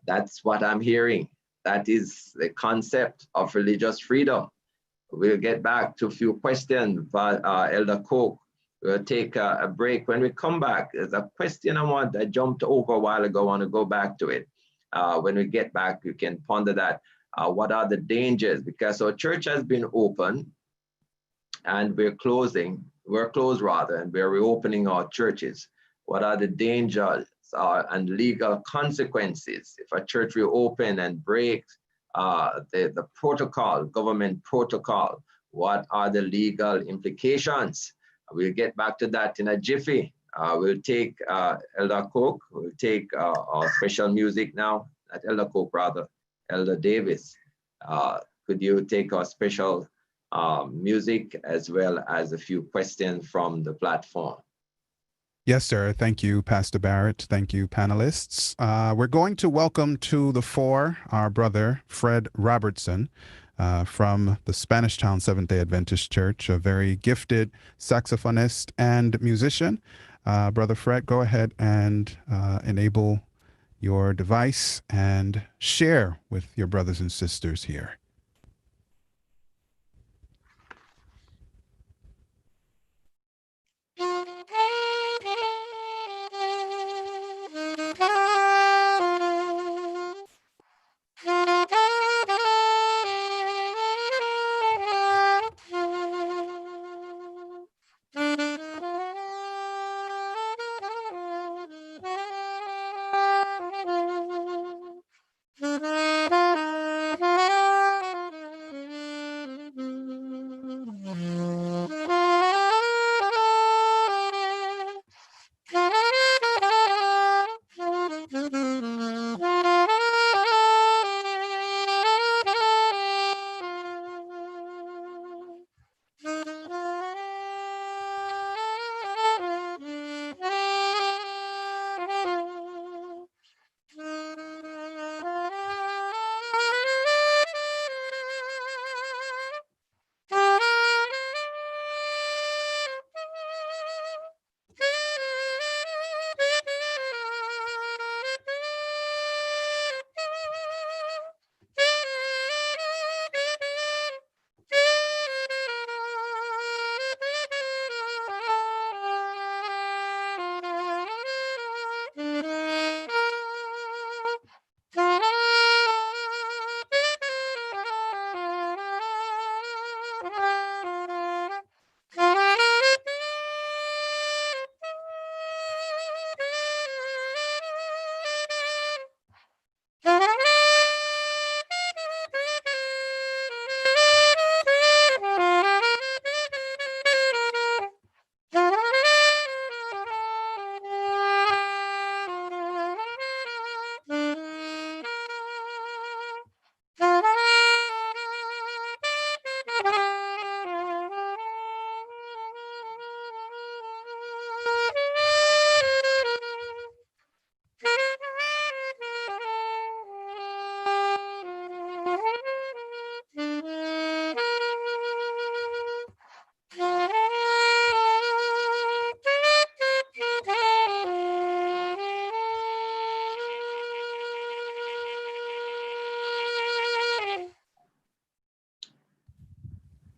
That's what I'm hearing. That is the concept of religious freedom. We'll get back to a few questions, but Elder Cook, we'll take a break. When we come back, there's a question I jumped over a while ago. I want to go back to it. When we get back, you can ponder that. What are the dangers? Because our church has been open and we're closed rather, and we're reopening our churches. What are the dangers and legal consequences if a church reopen and breaks the protocol, government protocol? What are the legal implications? We'll get back to that in a jiffy. We'll take Elder Cook, we'll take our special music now, not Elder Cook rather, Elder Davis. Could you take our special music as well as a few questions from the platform? Yes, sir. Thank you, Pastor Barrett. Thank you, panelists. We're going to welcome to the fore our brother, Fred Robertson, from the Spanish Town Seventh-day Adventist Church, a very gifted saxophonist and musician. Brother Fred, go ahead and enable your device and share with your brothers and sisters here.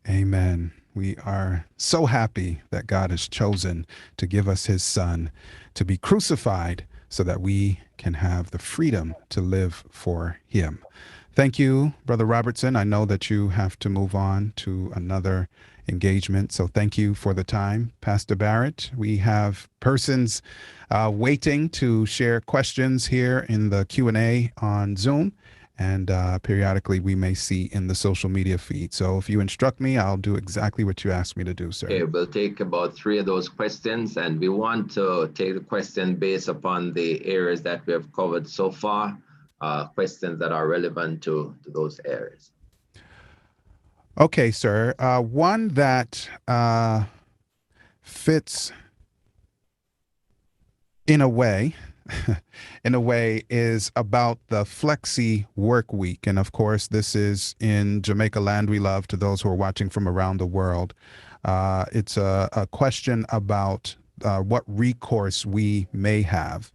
Amen. We are so happy that God has chosen to give us his son to be crucified so that we can have the freedom to live for him. Thank you, Brother Robertson. I know that you have to move on to another engagement, so thank you for the time. Pastor Barrett, we have persons waiting to share questions here in the Q&A on Zoom, and periodically we may see in the social media feed. So if you instruct me, I'll do exactly what you asked me to do, sir. Okay, we'll take about 3 of those questions, and we want to take the question based upon the areas that we have covered so far, questions that are relevant to those areas. Okay, sir. One that fits in a way, is about the Flexi Work Week. And of course, this is in Jamaica Land We Love to those who are watching from around the world. It's a question about what recourse we may have,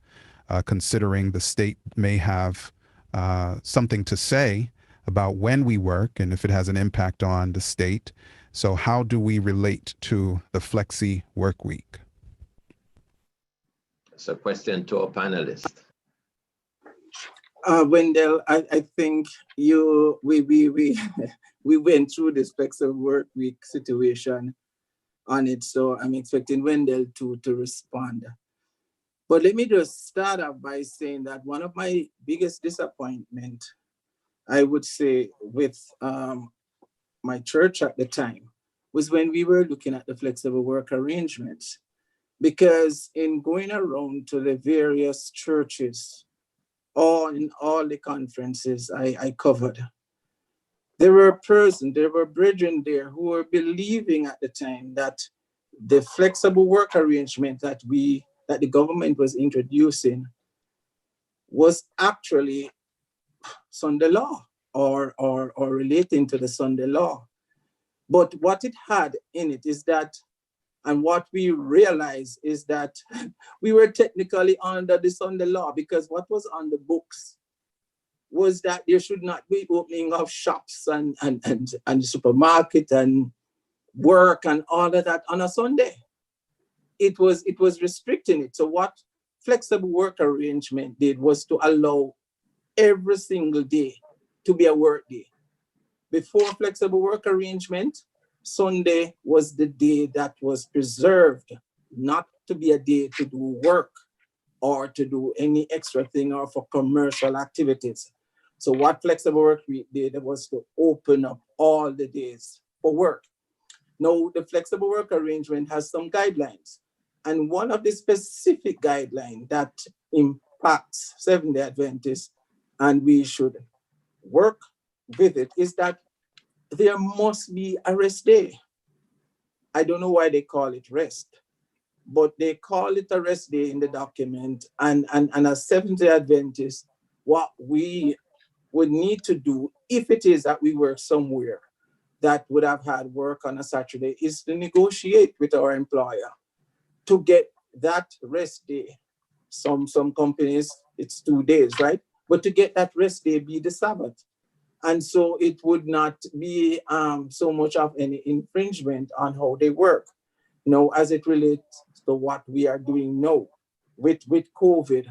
considering the state may have something to say about when we work and if it has an impact on the state. So how do we relate to the Flexi Work Week? It's a question to our panelists. Wendell, I think we went through this flexible work week situation on it, so I'm expecting Wendell to respond. But let me just start off by saying that one of my biggest disappointment, I would say, with my church at the time was when we were looking at the flexible work arrangements. Because in going around to the various churches, or in all the conferences I covered, there were brethren there who were believing at the time that the flexible work arrangement that the government was introducing was actually Sunday law or relating to the Sunday law. But what it had in it is that, and what we realized is that we were technically under the Sunday law, because what was on the books was that there should not be opening of shops and supermarket and work and all of that on a Sunday. It was restricting it. So what flexible work arrangement did was to allow every single day to be a work day. Before flexible work arrangement, Sunday was the day that was preserved, not to be a day to do work or to do any extra thing or for commercial activities. So what flexible work week did was to open up all the days for work. Now, the flexible work arrangement has some guidelines. And one of the specific guidelines that impacts Seventh-day Adventists, and we should work with it, is that there must be a rest day. I don't know why they call it rest, but they call it a rest day in the document. And as Seventh-day Adventists, what we would need to do, if it is that we work somewhere that would have had work on a Saturday, is to negotiate with our employer to get that rest day. Some companies, it's 2 days, right? But to get that rest day be the Sabbath. And so it would not be so much of any infringement on how they work. Now, as it relates to what we are doing now with COVID,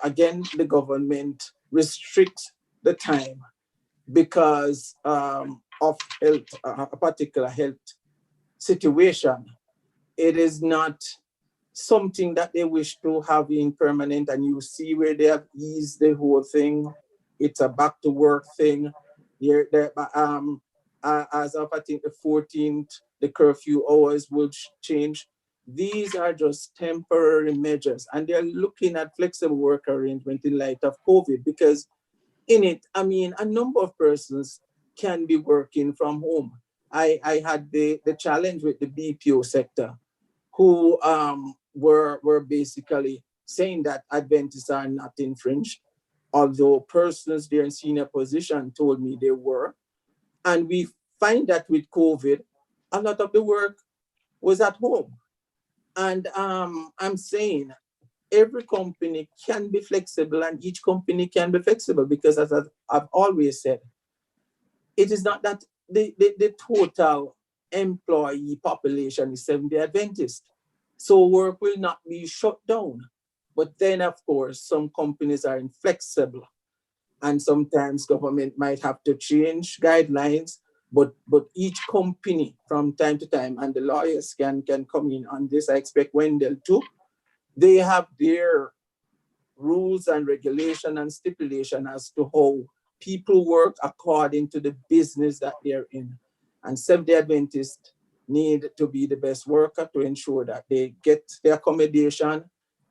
again, the government restricts the time because of health, a particular health situation. It is not something that they wish to have in permanent, and you see where they have eased the whole thing. It's a back to work thing. As of I think the 14th, the curfew hours will change. These are just temporary measures, and they're looking at flexible work arrangement in light of COVID, because in it, I mean, a number of persons can be working from home. I had the challenge with the BPO sector, who were basically saying that Adventists are not infringed, although persons there in senior position told me they were. And we find that with COVID, a lot of the work was at home. And I'm saying every company can be flexible, and each company can be flexible, because as I've always said, it is not that the total employee population is Seventh-day Adventist. So work will not be shut down. But then, of course, some companies are inflexible, and sometimes government might have to change guidelines, but each company from time to time, and the lawyers can come in on this, I expect Wendell too, they have their rules and regulation and stipulation as to how people work according to the business that they're in. And Seventh-day Adventists need to be the best worker to ensure that they get the accommodation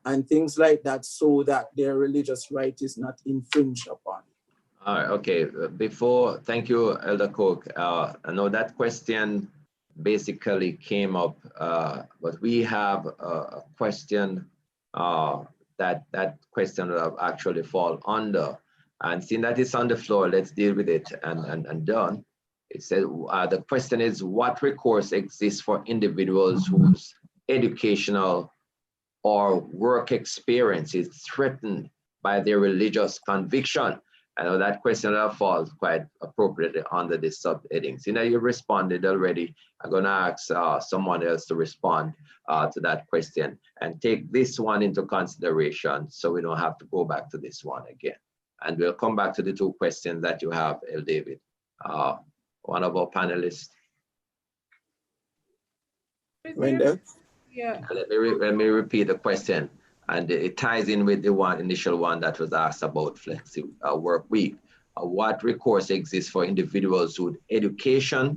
and things like that, so that their religious right is not infringed upon. All right, okay. Thank you, Elder Cook. I know that question basically came up, but we have a question that question will actually fall under. And seeing that it's on the floor, let's deal with it and done. It says the question is, what recourse exists for individuals whose educational or work experience is threatened by their religious conviction? I know that question falls quite appropriately under this subheading. So now you responded already. I'm going to ask someone else to respond to that question and take this one into consideration so we don't have to go back to this one again. And we'll come back to the two questions that you have, El David. One of our panelists. Wendell? Yeah. Let me repeat the question, and it ties in with the initial one that was asked about flexi work week. What recourse exists for individuals whose educational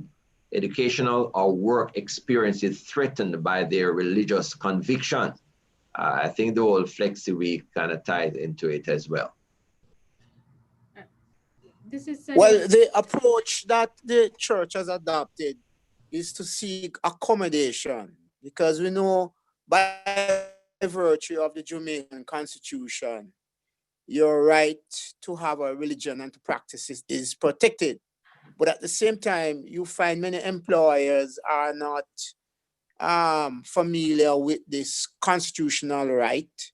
or work experience is threatened by their religious conviction? I think the whole flexi week kind of ties into it as well. This is Well, the approach that the church has adopted is to seek accommodation, because we know by virtue of the Jamaican Constitution, your right to have a religion and to practice it is protected. But at the same time, you find many employers are not familiar with this constitutional right,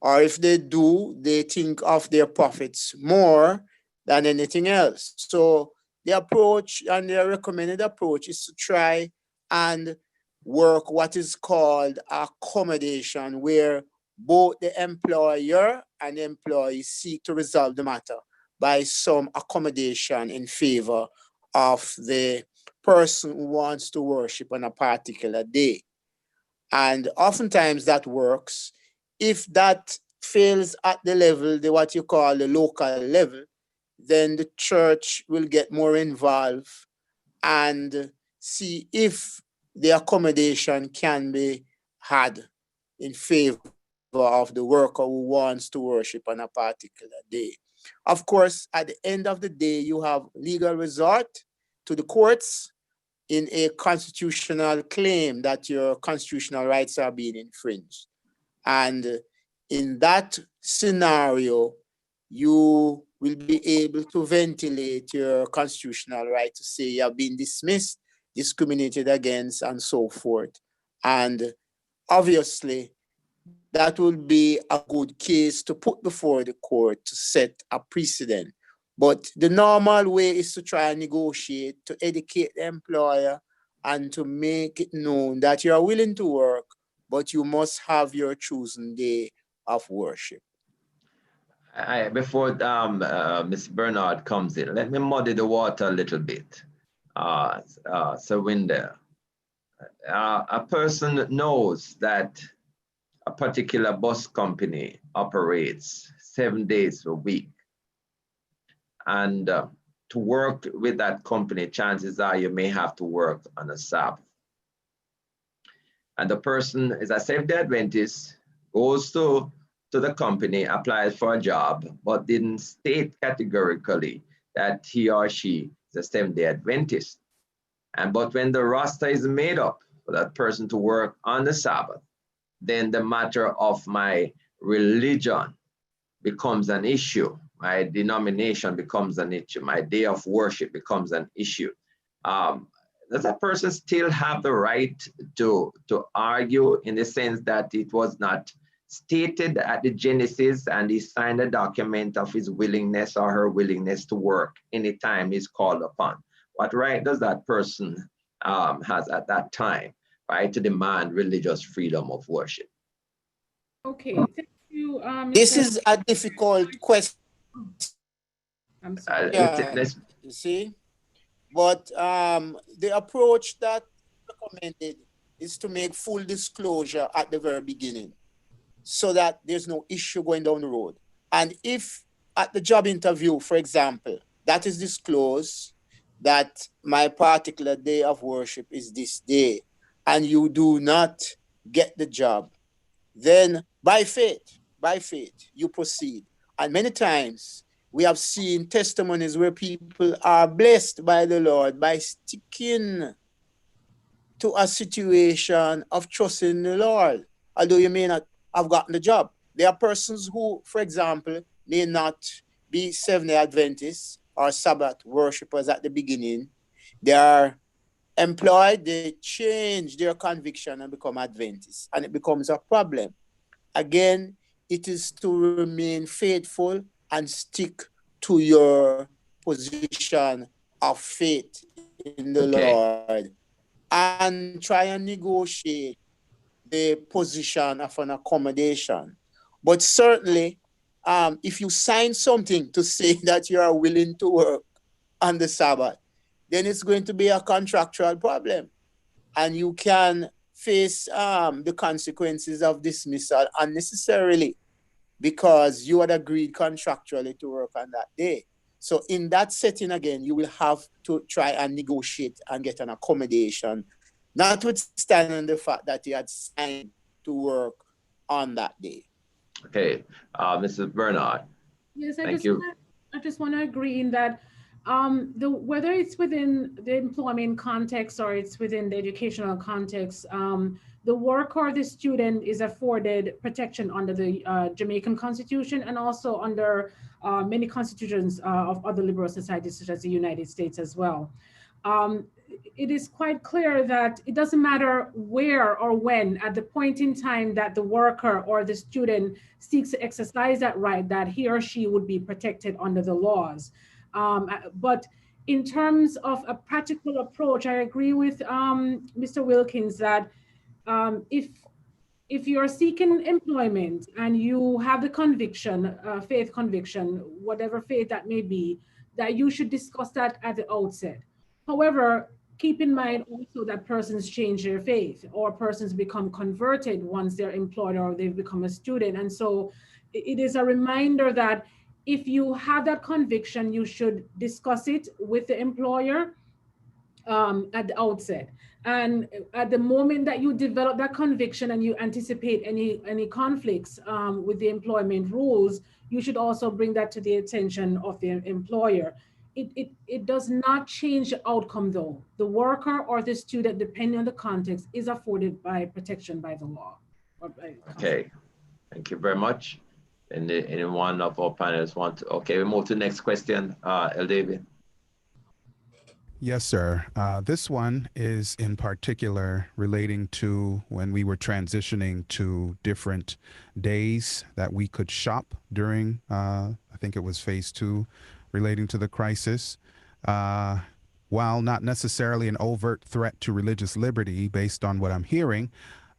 or if they do, they think of their profits more than anything else. So the approach and the recommended approach is to try and work what is called accommodation, where both the employer and the employee seek to resolve the matter by some accommodation in favor of the person who wants to worship on a particular day. And oftentimes that works. If that fails at the level, what you call the local level, then the church will get more involved and see if the accommodation can be had in favor of the worker who wants to worship on a particular day. Of course, at the end of the day, you have legal resort to the courts in a constitutional claim that your constitutional rights are being infringed. And in that scenario, you will be able to ventilate your constitutional right to say you have been dismissed, discriminated against, and so forth. And obviously, that will be a good case to put before the court to set a precedent. But the normal way is to try and negotiate, to educate the employer, and to make it known that you are willing to work, but you must have your chosen day of worship. Before Ms. Bernard comes in, let me muddy the water a little bit. So Wendell, a person knows that a particular bus company operates 7 days a week. And to work with that company, chances are you may have to work on a Sabbath. And the person is a Seventh-day Adventist, goes to the company, applies for a job, but didn't state categorically that he or she is a Seventh-day Adventist. But when the roster is made up for that person to work on the Sabbath, then the matter of my religion becomes an issue. My denomination becomes an issue. My day of worship becomes an issue. Does that person still have the right to argue, in the sense that it was not stated at the Genesis and he signed a document of his willingness or her willingness to work anytime he's called upon? What right does that person has at that time, right, to demand religious freedom of worship? Okay, thank you. This is a difficult question. I'm sorry. You see, but the approach that recommended is to make full disclosure at the very beginning, so that there's no issue going down the road. And if at the job interview, for example, that is disclosed, that my particular day of worship is this day, and you do not get the job, then by faith, you proceed. And many times we have seen testimonies where people are blessed by the Lord by sticking to a situation of trusting the Lord. Although you may not have gotten the job. There are persons who, for example, may not be Seventh-day Adventists or Sabbath worshippers at the beginning. They are employed, they change their conviction and become Adventists, and it becomes a problem. Again, it is to remain faithful and stick to your position of faith in the Lord and try and negotiate the position of an accommodation. But certainly, if you sign something to say that you are willing to work on the Sabbath, then it's going to be a contractual problem. And you can face the consequences of dismissal unnecessarily because you had agreed contractually to work on that day. So in that setting, again, you will have to try and negotiate and get an accommodation, notwithstanding the fact that you had signed to work on that day. Okay, Mrs. Bernard. Yes, Thank you. I just want to agree in that whether it's within the employment context or it's within the educational context, the worker or the student is afforded protection under the Jamaican Constitution and also under many constitutions of other liberal societies, such as the United States as well. It is quite clear that it doesn't matter where or when, at the point in time that the worker or the student seeks to exercise that right, that he or she would be protected under the laws. But in terms of a practical approach, I agree with Mr. Wilkins that if you're seeking employment and you have the conviction, faith conviction, whatever faith that may be, that you should discuss that at the outset. However, keep in mind also that persons change their faith or persons become converted once they're employed or they've become a student. And so it is a reminder that if you have that conviction, you should discuss it with the employer at the outset. And at the moment that you develop that conviction and you anticipate any conflicts with the employment rules, you should also bring that to the attention of the employer. It does not change the outcome though. The worker or the student, depending on the context, is afforded by protection by the law. Okay, thank you very much. And anyone of our panelists want to, okay, we move to the next question, El David. Yes, sir. This one is in particular relating to when we were transitioning to different days that we could shop during, I think it was phase 2, relating to the crisis. While not necessarily an overt threat to religious liberty based on what I'm hearing,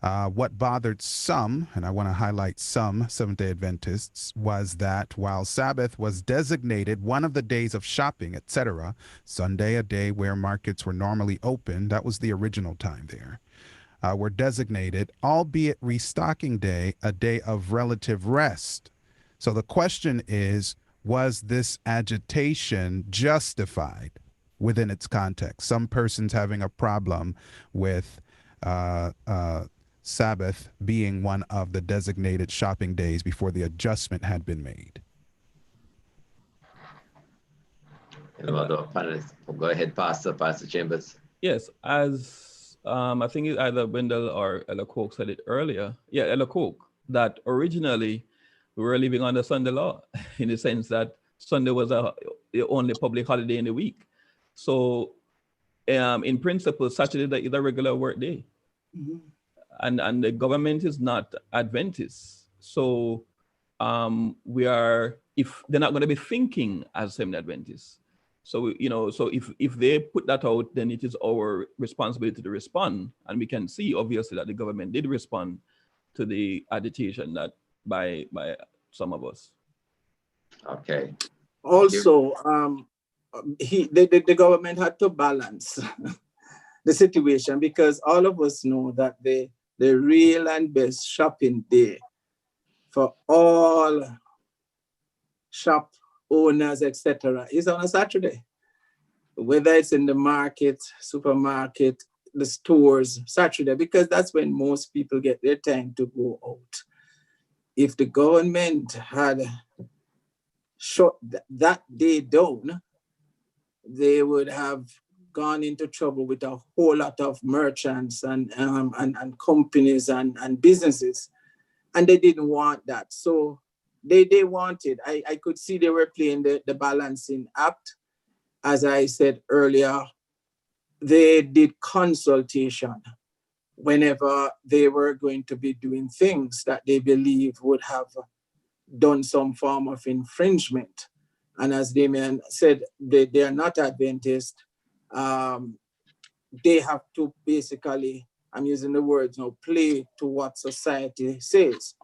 what bothered some, and I want to highlight some Seventh-day Adventists, was that while Sabbath was designated one of the days of shopping, etc., Sunday, a day where markets were normally open, that was the original time there, were designated, albeit restocking day, a day of relative rest. So the question is, was this agitation justified within its context? Some persons having a problem with Sabbath being one of the designated shopping days before the adjustment had been made. Any other panelists? Go ahead, Pastor Chambers. Yes, as I think either Wendell or Ella Coke said it earlier. Yeah, Ella Coke, that originally we were living under Sunday law in the sense that Sunday was the only public holiday in the week. So in principle, Saturday is a regular work day. Mm-hmm. And the government is not Adventist. So we are, if they're not going to be thinking as Seventh-day Adventists. So, so if they put that out, then it is our responsibility to respond. And we can see obviously that the government did respond to the agitation that by some of us. Okay. Also, the government had to balance the situation because all of us know that the real and best shopping day for all shop owners, etc., is on a Saturday. Whether it's in the market, supermarket, the stores, Saturday, because that's when most people get their time to go out. If the government had shut that day down, they would have gone into trouble with a whole lot of merchants and companies and businesses and they didn't want that. So they wanted, I could see they were playing the balancing act. As I said earlier, they did consultation whenever they were going to be doing things that they believe would have done some form of infringement. And as Damien said, they are not Adventist. They have to basically, I'm using the words now, play to what society says.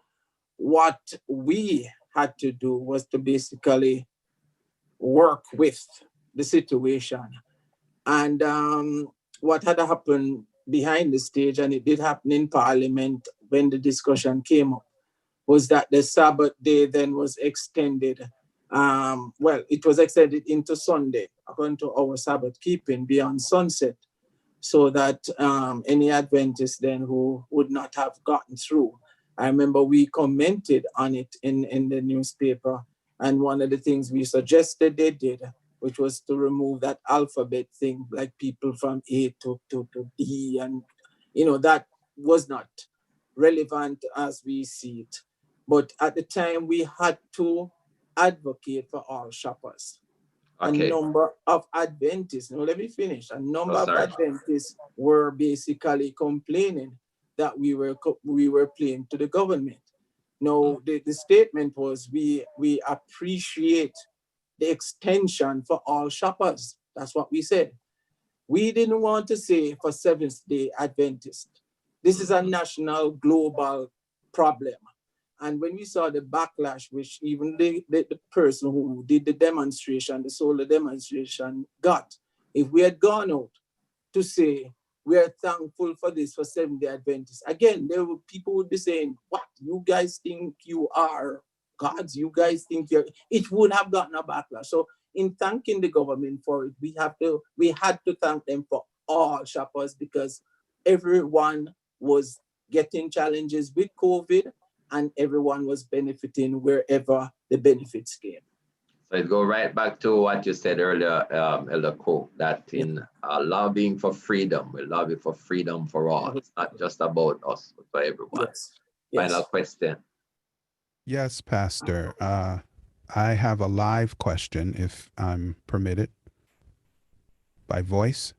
What we had to do was to basically work with the situation. And what had happened behind the stage, and it did happen in Parliament when the discussion came up, was that the Sabbath day then was extended. Well, it was extended into Sunday, according to our Sabbath keeping, beyond sunset, so that any Adventists then who would not have gotten through. I remember we commented on it in the newspaper, and one of the things we suggested they did, which was to remove that alphabet thing, like people from A to D, and that was not relevant as we see it. But at the time, we had to advocate for all shoppers. Okay. A number of Adventists, now let me finish, a number of sorry. Adventists were basically complaining that we were playing to the government. No, the statement was we appreciate the extension for all shoppers. That's what we said. We didn't want to say for Seventh-day Adventists. This is a national, global problem. And when we saw the backlash, which even the person who did the demonstration, the solar demonstration got, if we had gone out to say, we are thankful for this for Seventh-day Adventists, again, people would be saying, what, you guys think you are gods? You guys think it would have gotten a backlash. So in thanking the government for it, we had to thank them for all shoppers, because everyone was getting challenges with COVID, and everyone was benefiting wherever the benefits came. So it go right back to what you said earlier, Elder Cook, that in lobbying for freedom, we lobby for freedom for all. It's not just about us, but for everyone. Yes. Final question. Yes, Pastor. I have a live question, if I'm permitted, by voice.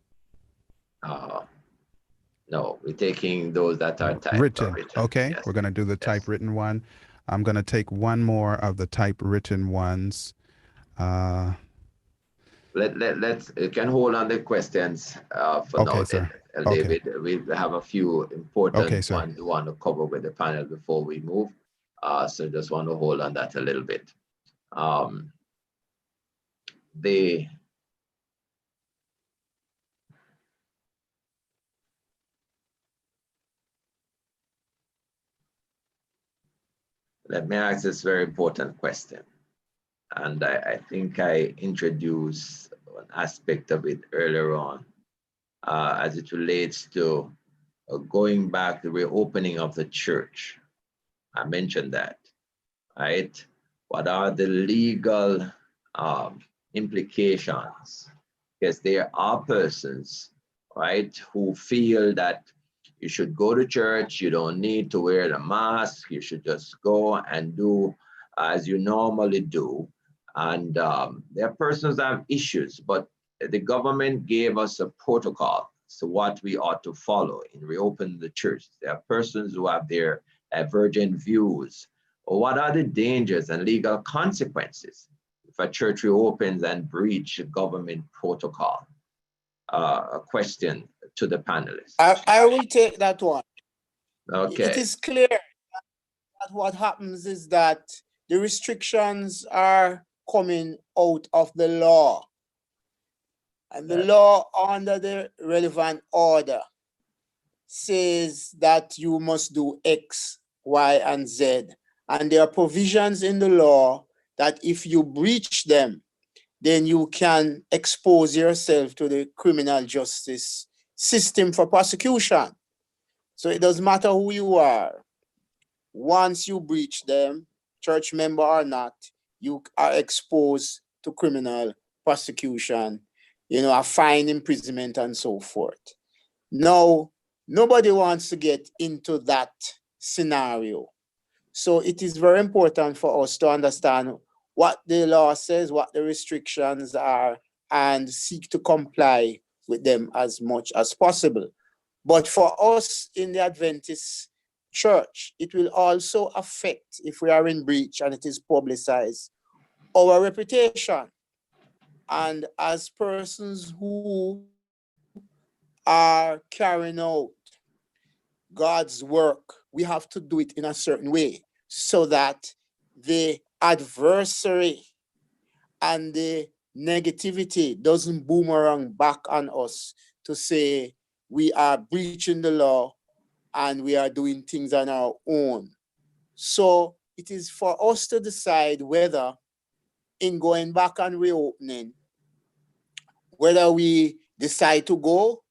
No, we're taking those that are typed. Written. Okay, yes. we're going to do the typewritten one. I'm going to take one more of the typewritten ones. Let's you can hold on the questions for Okay, now, sir. David. We have a few important sir. ones we want to cover with the panel before we move. So just want to hold on that a little bit. Let me ask this very important question. And I think I introduced an aspect of it earlier on as it relates to going back, the reopening of the church. I mentioned that, right? What are the legal implications? Because there are persons, right, who feel that you should go to church, you don't need to wear the mask, you should just go and do as you normally do. And there are persons that have issues, but the government gave us a protocol so what we ought to follow in reopening the church. There are persons who have their divergent views. What are the dangers and legal consequences if a church reopens and breach government protocol? A question to the panelists. I will take that one. Okay. It is clear that what happens is that the restrictions are coming out of the law. And the law under the relevant order says that you must do X, Y, and Z. And there are provisions in the law that if you breach them, then you can expose yourself to the criminal justice system for prosecution. So it doesn't matter who you are. Once you breach them, church member or not, you are exposed to criminal prosecution, a fine, imprisonment, and so forth. Now, nobody wants to get into that scenario. So it is very important for us to understand what the law says, what the restrictions are, and seek to comply with them as much as possible. But for us in the Adventist church, it will also affect, if we are in breach and it is publicized, our reputation. And as persons who are carrying out God's work, we have to do it in a certain way so that the adversary and the negativity doesn't boomerang back on us to say we are breaching the law and we are doing things on our own. So it is for us to decide whether in going back and reopening, whether we decide to go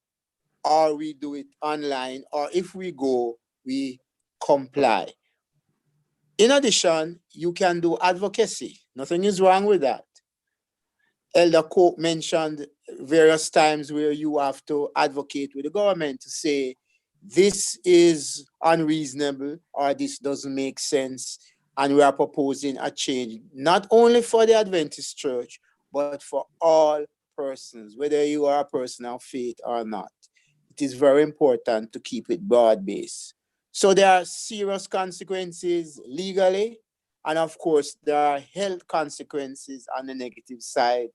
or we do it online, or if we go, we comply. In addition, you can do advocacy. Nothing is wrong with that. Elder Coke mentioned various times where you have to advocate with the government to say, this is unreasonable or this doesn't make sense. And we are proposing a change, not only for the Adventist church, but for all persons, whether you are a person of faith or not. It is very important to keep it broad-based. So there are serious consequences legally, and of course, there are health consequences on the negative side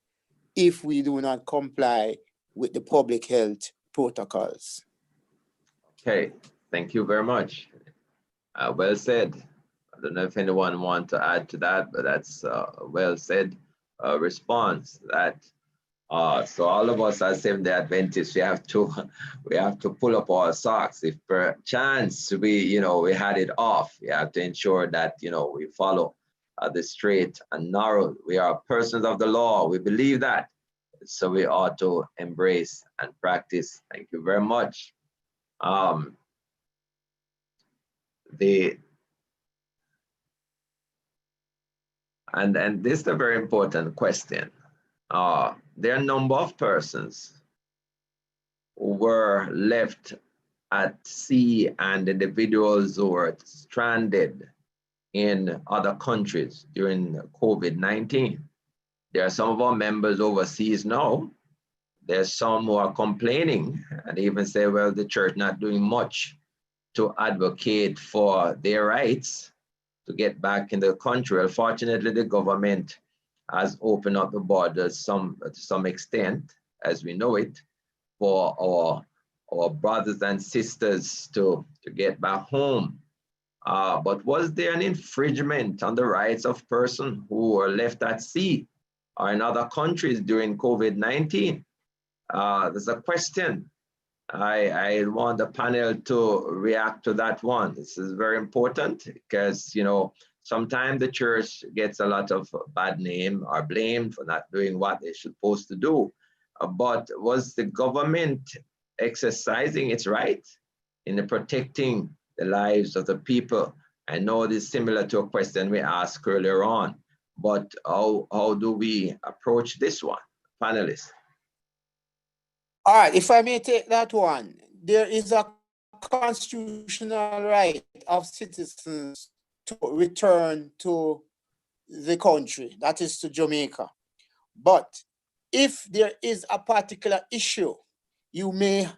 if we do not comply with the public health protocols. Okay, thank you very much. Well said. I don't know if anyone wants to add to that, but that's well said response. That so all of us as Seventh-day Adventists, we have to pull up our socks. If per chance we had it off, we have to ensure that we follow the straight and narrow. We are persons of the law. We believe that, so we ought to embrace and practice. Thank you very much. And this is a very important question. There are a number of persons who were left at sea and individuals who were stranded in other countries during COVID-19. There are some of our members overseas now. There's some who are complaining and even say, well, the church not doing much to advocate for their rights to get back in the country. Unfortunately, the government has opened up the borders to some extent, as we know it, for our brothers and sisters to get back home. But was there an infringement on the rights of persons who were left at sea or in other countries during COVID-19? There's a question. I want the panel to react to that one. This is very important because, sometimes the church gets a lot of bad name or blamed for not doing what they're supposed to do. But was the government exercising its right in protecting the lives of the people? I know it is similar to a question we asked earlier on, but how do we approach this one, panelists? All right, if I may take that one, there is a constitutional right of citizens to return to the country, that is to Jamaica. But if there is a particular issue, you may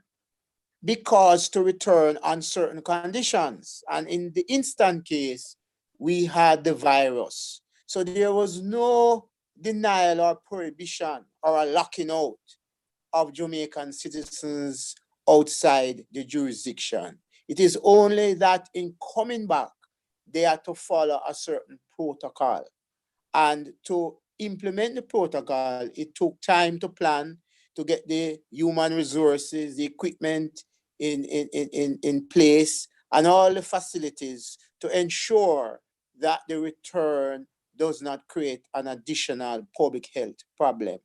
be caused to return on certain conditions. And in the instant case, we had the virus. So there was no denial or prohibition or a locking out of Jamaican citizens outside the jurisdiction. It is only that in coming back, they had to follow a certain protocol. And to implement the protocol, it took time to plan, to get the human resources, the equipment in place, and all the facilities to ensure that the return does not create an additional public health problem.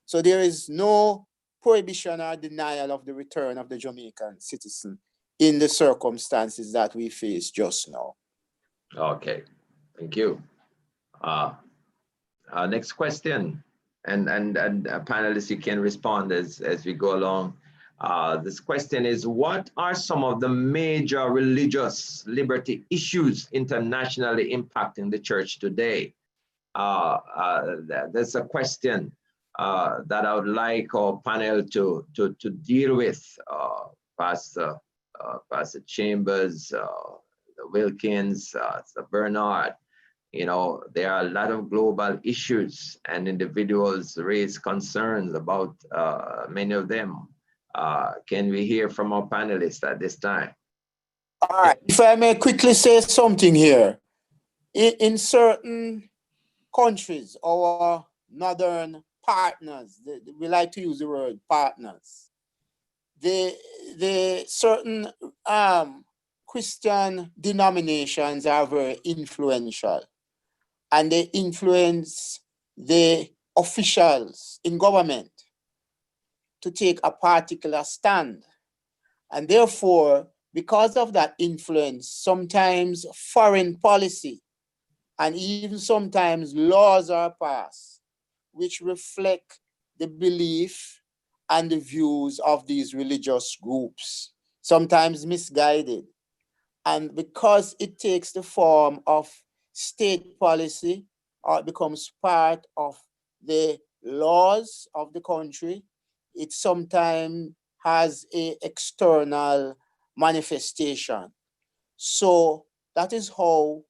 So there is no prohibition or denial of the return of the Jamaican citizen in the circumstances that we face just now. Okay, thank you. Next question, and panelists, you can respond as we go along. This question is, what are some of the major religious liberty issues internationally impacting the church today? That's a question that I would like our panel to deal with. Pastor Chambers, the Wilkins, the Bernard. You know, there are a lot of global issues and individuals raise concerns about many of them. Can we hear from our panelists at this time? All right, if I may quickly say something here. In certain countries, our northern partners, we like to use the word partners, the certain Christian denominations are very influential, and they influence the officials in government to take a particular stand. And therefore, because of that influence, sometimes foreign policy and even sometimes laws are passed which reflect the belief and the views of these religious groups, sometimes misguided. And because it takes the form of state policy, or it becomes part of the laws of the country, it sometimes has an external manifestation. So that is how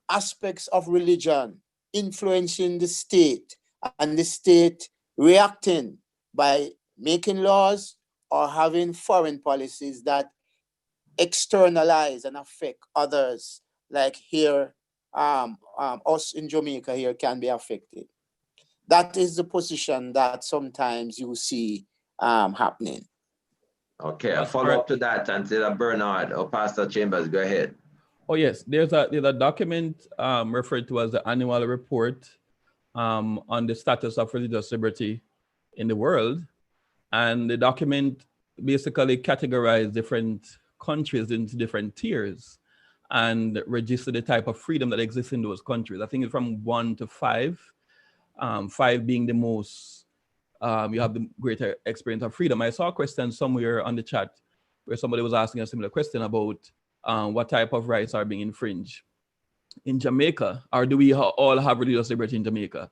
aspects of religion influencing the state, and the state reacting by making laws or having foreign policies that externalize and affect others, like here, us in Jamaica here can be affected. That is the position that sometimes you see happening. Okay, a follow up to that, Until Bernard or Pastor Chambers, go ahead. Oh yes, there's a document referred to as the annual report on the status of religious liberty in the world. And the document basically categorized different countries into different tiers and register the type of freedom that exists in those countries. I think it's from 1 to 5, 5 being the most, you have the greater experience of freedom. I saw a question somewhere on the chat where somebody was asking a similar question about what type of rights are being infringed in Jamaica, or do we all have religious liberty in Jamaica?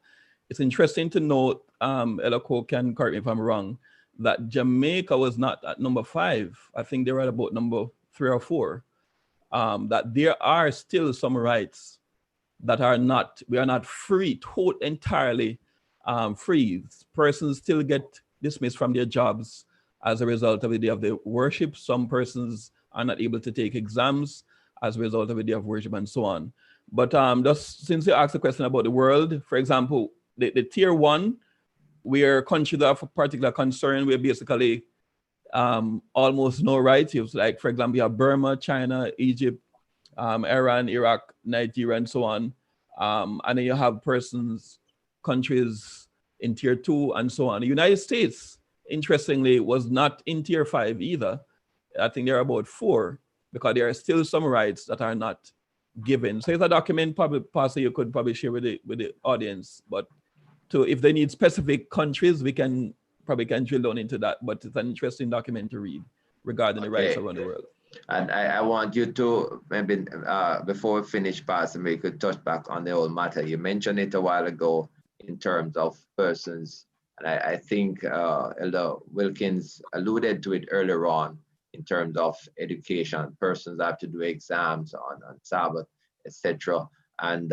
It's interesting to note, Eloko can correct me if I'm wrong, that Jamaica was not at number 5. I think they were at about number 3 or 4. That there are still some rights that are not, we are not free, entirely free. Persons still get dismissed from their jobs as a result of the day of the worship. Some persons are not able to take exams as a result of the day of worship and so on. But just since you asked a question about the world, for example, the tier 1, where countries that have a particular concern, we're basically almost no rights. Like, for example, you have Burma, China, Egypt, Iran, Iraq, Nigeria, and so on. And then you have countries in tier 2 and so on. The United States, interestingly, was not in tier 5 either. I think there are about 4, because there are still some rights that are not given. So it's a document possibly you could probably share with the audience, but if they need specific countries, we can drill down into that, but it's an interesting document to read regarding the rights around the world. And I want you to, maybe before we finish, Pastor, we could touch back on the whole matter. You mentioned it a while ago in terms of persons, and I think Elder Wilkins alluded to it earlier on in terms of education. Persons have to do exams on Sabbath, etc. And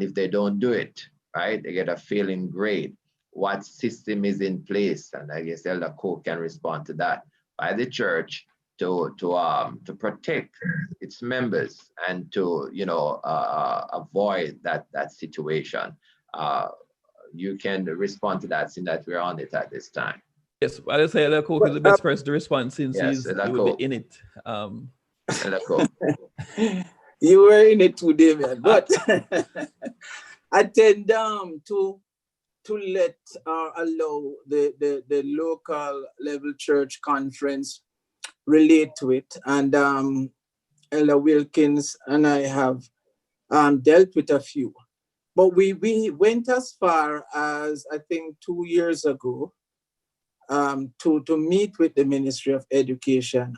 if they don't do it, right, they get a failing grade. What system is in place? And I guess Elder Cook can respond to that, by the church to protect its members and to avoid that situation. You can respond to that, since that we're on it at this time. Yes, I would say Elder Cook is the best person to respond, since he will be in it. Elder Cook. You were in it today, man. But I tend to let allow the local level church conference relate to it. And Elder Wilkins and I have dealt with a few. But we went as far as, I think 2 years ago, to meet with the Ministry of Education,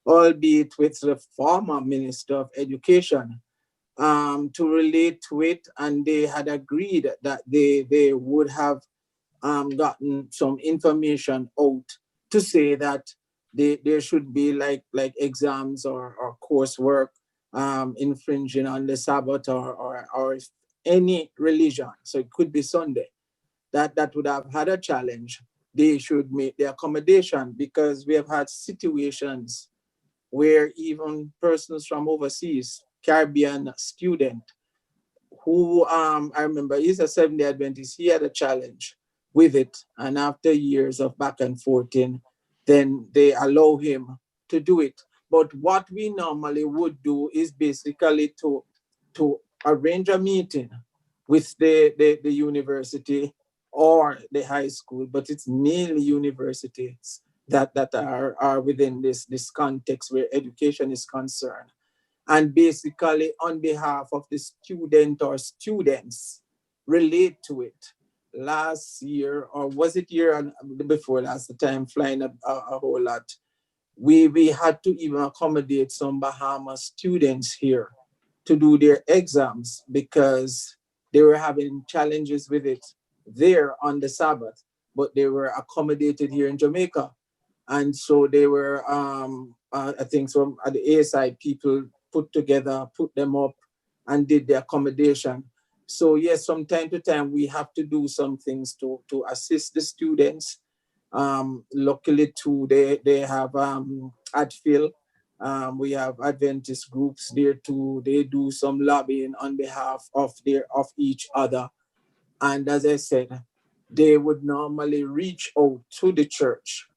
albeit with the former Minister of Education, to relate to it, and they had agreed that they would have gotten some information out to say that there should be like exams or coursework infringing on the Sabbath or any religion. So it could be Sunday that would have had a challenge. They should make the accommodation, because we have had situations where even persons from overseas, Caribbean student, who I remember he's a Seventh-day Adventist, he had a challenge with it. And after years of back and forth, then they allow him to do it. But what we normally would do is basically to arrange a meeting with the university or the high school, but it's mainly universities that are within this context where education is concerned. And basically on behalf of the student or students relate to it. Last year, or was it year and before last, the time flying a whole lot, we had to even accommodate some Bahamas students here to do their exams because they were having challenges with it there on the Sabbath, but they were accommodated here in Jamaica. And so they were, I think some at the ASI people put them up and did the accommodation. So yes, from time to time, we have to do some things to assist the students. Luckily too, they have ADFIL. We have Adventist groups there too. They do some lobbying on behalf of each other. And as I said, they would normally reach out to the church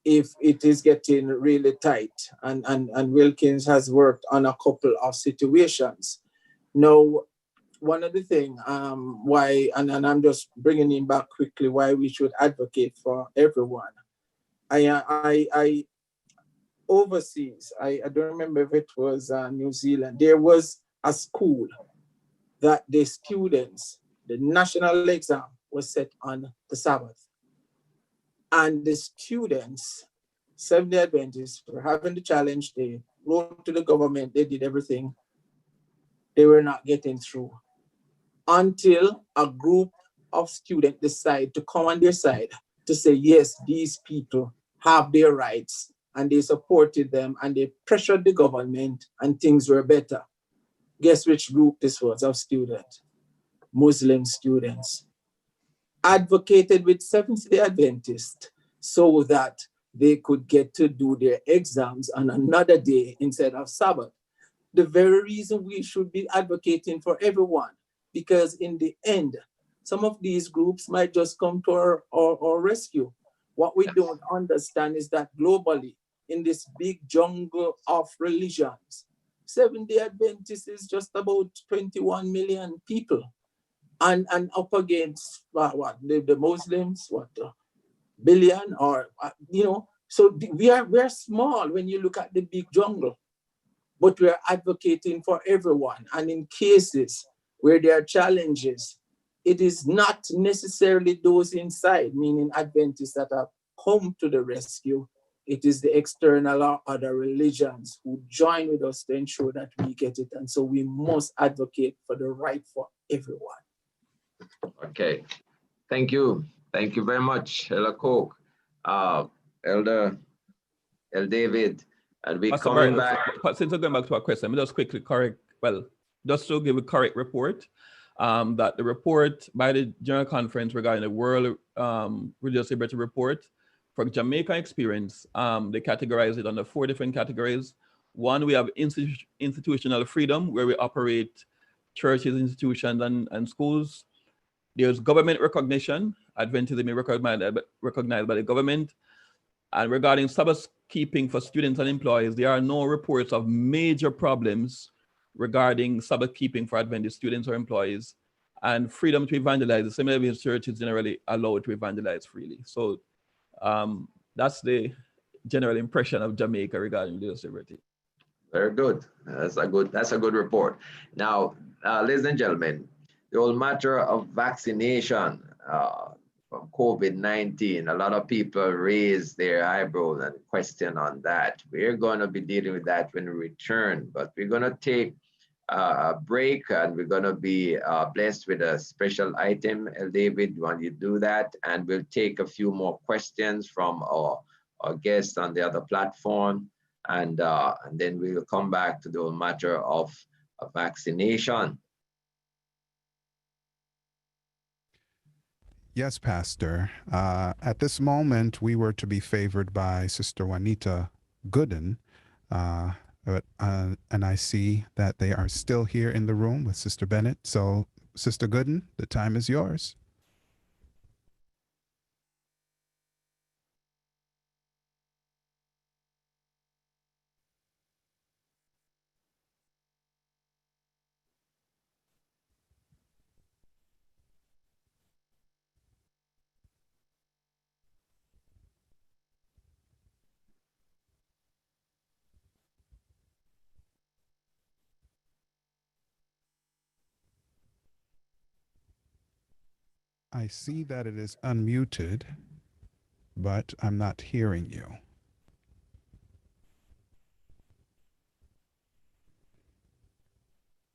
if it is getting really tight. And Wilkins has worked on a couple of situations. Now, one of the things why, and I'm just bringing him back quickly, why we should advocate for everyone. I overseas, I don't remember if it was New Zealand, there was a school that the students, the national exam was set on the Sabbath. And the students, Seventh-day Adventists, were having the challenge. They wrote to the government, they did everything. They were not getting through until a group of students decide to come on their side to say, yes, these people have their rights, and they supported them and they pressured the government and things were better. Guess which group this was of students? Muslim students. Advocated with Seventh-day Adventists so that they could get to do their exams on another day instead of Sabbath. The very reason we should be advocating for everyone, because in the end, some of these groups might just come to our rescue. What we don't understand is that globally, in this big jungle of religions, Seventh-day Adventists is just about 21 million people. And up against the Muslims, billion, or so we are small when you look at the big jungle, but we are advocating for everyone. And in cases where there are challenges, it is not necessarily those inside, meaning Adventists, that have come to the rescue. It is the external or other religions who join with us to ensure that we get it. And so we must advocate for the right for everyone. Okay, thank you. Thank you very much, Elder Coke, Elder David. And we coming back. Since we're going back to our question, let me just quickly correct, just to give a correct report, that the report by the General Conference regarding the World Religious Liberty Report for Jamaica experience, they categorize it under 4 different categories. One, we have institutional freedom, where we operate churches, institutions, and schools. There's government recognition, Adventism is recognized by the government. And regarding Sabbath keeping for students and employees, there are no reports of major problems regarding Sabbath keeping for Adventist students or employees. And freedom to evangelize, the Seventh-day Church is generally allowed to evangelize freely. So that's the general impression of Jamaica regarding religious liberty. Very good. That's a good report. Now, ladies and gentlemen, the whole matter of vaccination, from COVID-19. A lot of people raise their eyebrows and question on that. We're going to be dealing with that when we return, but we're going to take a break and we're going to be blessed with a special item. David, when you do that, and we'll take a few more questions from our guests on the other platform, and then we'll come back to the matter of vaccination. Yes, Pastor. At this moment, we were to be favored by Sister Juanita Gooden, and I see that they are still here in the room with Sister Bennett. So, Sister Gooden, the time is yours. I see that it is unmuted, but I'm not hearing you.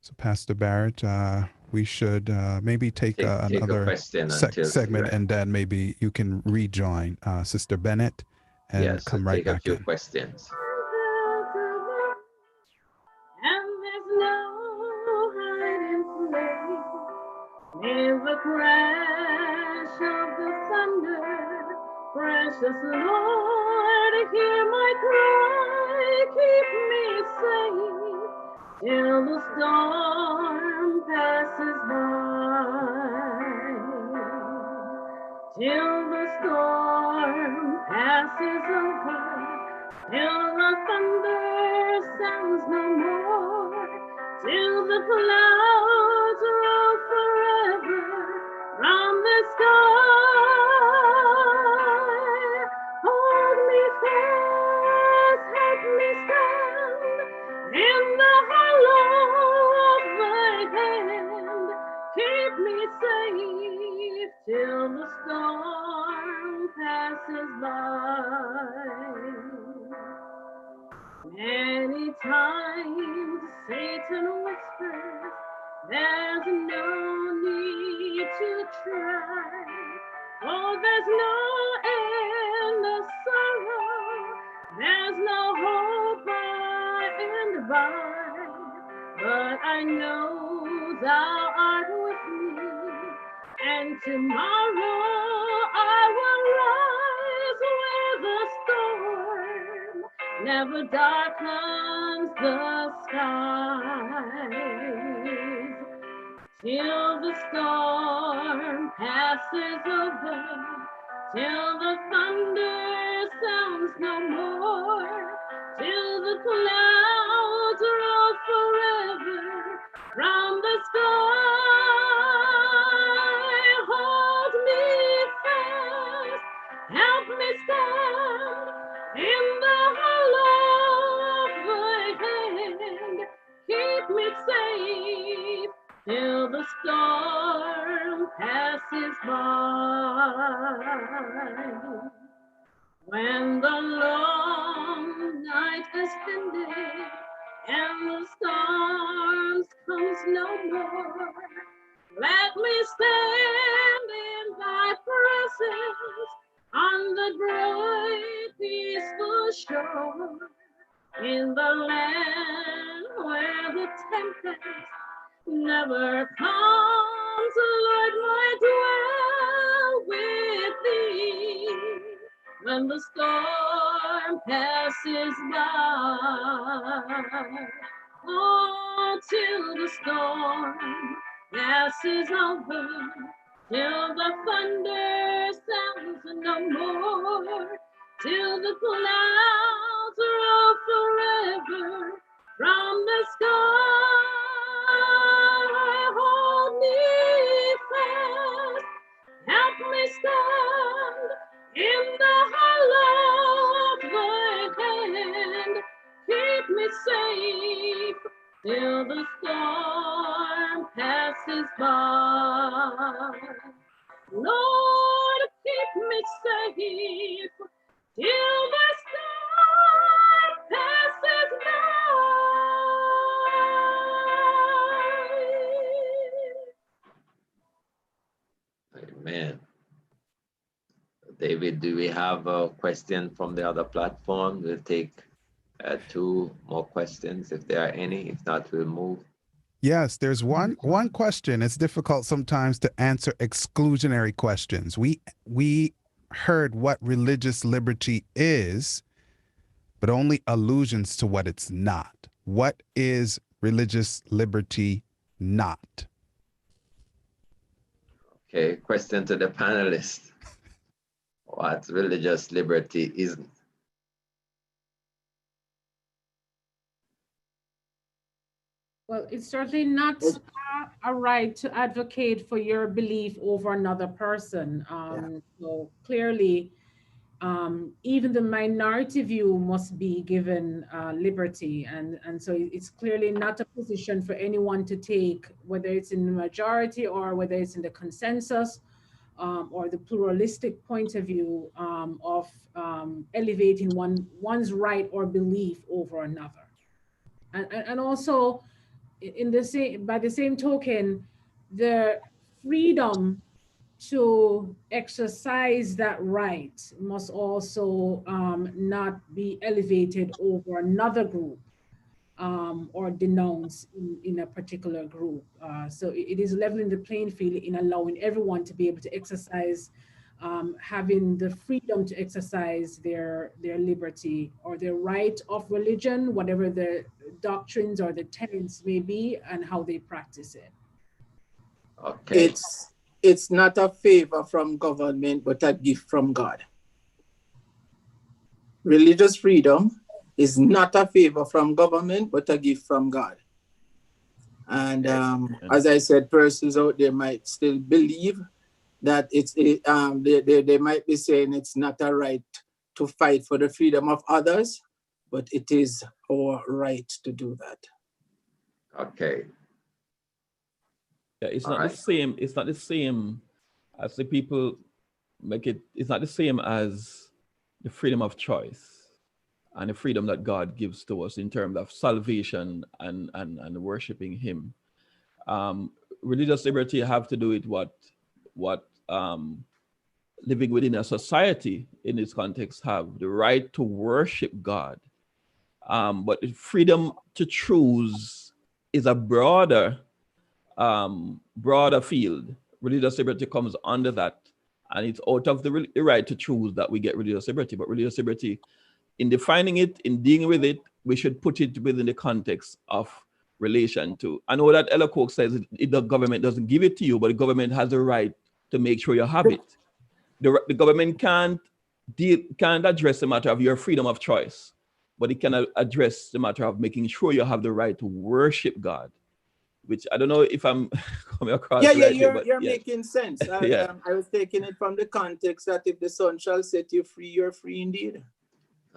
So, Pastor Barrett, we should maybe take another question segment, right. and then maybe you can rejoin Sister Bennett and yes, come right take back a few in. questions. And there's no hiding place. In the crash of the thunder, precious Lord, hear my cry, keep me safe till the storm passes by. Till the storm passes over, till the thunder sounds no more, till the clouds roll forever from the sky. Hold me fast, help me stand in the hollow of thy hand. Keep me safe till the storm passes by. Many times Satan whispers, there's no need to try. Oh, there's no end of sorrow, there's no hope by and by. But I know thou art with me, and tomorrow I will rise where the storm never darkens the skies. Till the storm passes over, till the thunder sounds no more, till the clouds roll forever from the sky. Hold me fast, help me stand in the hollow of thy hand. Keep me safe till the storm passes by. When the long night is ended and the storms comes no more, let me stand in thy presence on the great peaceful shore, in the land where the tempest never comes. Lord, I dwell with thee when the storm passes by. Oh, till the storm passes over, till the thunder sounds no more, till the clouds roll forever from the sky. Hold me fast, help me stand in the hollow of thy hand. Keep me safe till the storm passes by. Lord, keep till the storm passes by. Amen. David, do we have a question from the other platform? We'll take 2 more questions if there are any. If not, we'll move. Yes, there's one question. It's difficult sometimes to answer exclusionary questions. We heard what religious liberty is, but only allusions to what it's not. What is religious liberty not? Okay, question to the panelists. What religious liberty isn't? Well, it's certainly not a right to advocate for your belief over another person. So clearly, even the minority view must be given liberty. And so it's clearly not a position for anyone to take, whether it's in the majority or whether it's in the consensus or the pluralistic point of view of elevating one's right or belief over another. And also, by the same token, the freedom to exercise that right must also not be elevated over another group or denounced in a particular group. So it is leveling the playing field in allowing everyone to be able to exercise, having the freedom to exercise their liberty or their right of religion, whatever the doctrines or the tenets may be, and how they practice it. Okay. It's not a favor from government, but a gift from God. Religious freedom is not a favor from government, but a gift from God. And as I said, persons out there might still believe that they might be saying it's not a right to fight for the freedom of others, but it is our right to do that. Okay. Yeah, it's not the same. It's not the same as the people make it. It's not the same as the freedom of choice and the freedom that God gives to us in terms of salvation and worshiping Him. Religious liberty have to do with what living within a society in this context have the right to worship God. But the freedom to choose is a broader field. Religious liberty comes under that, and it's out of the right to choose that we get religious liberty. But religious liberty, in defining it, in dealing with it, we should put it within the context of relation to. I know that Ella Coke says the government doesn't give it to you, but the government has the right to make sure you have it. The government can't address the matter of your freedom of choice, but it can address the matter of making sure you have the right to worship God, which I don't know if I'm coming across right. You're making sense. I was taking it from the context that if the Son shall set you free, you're free indeed.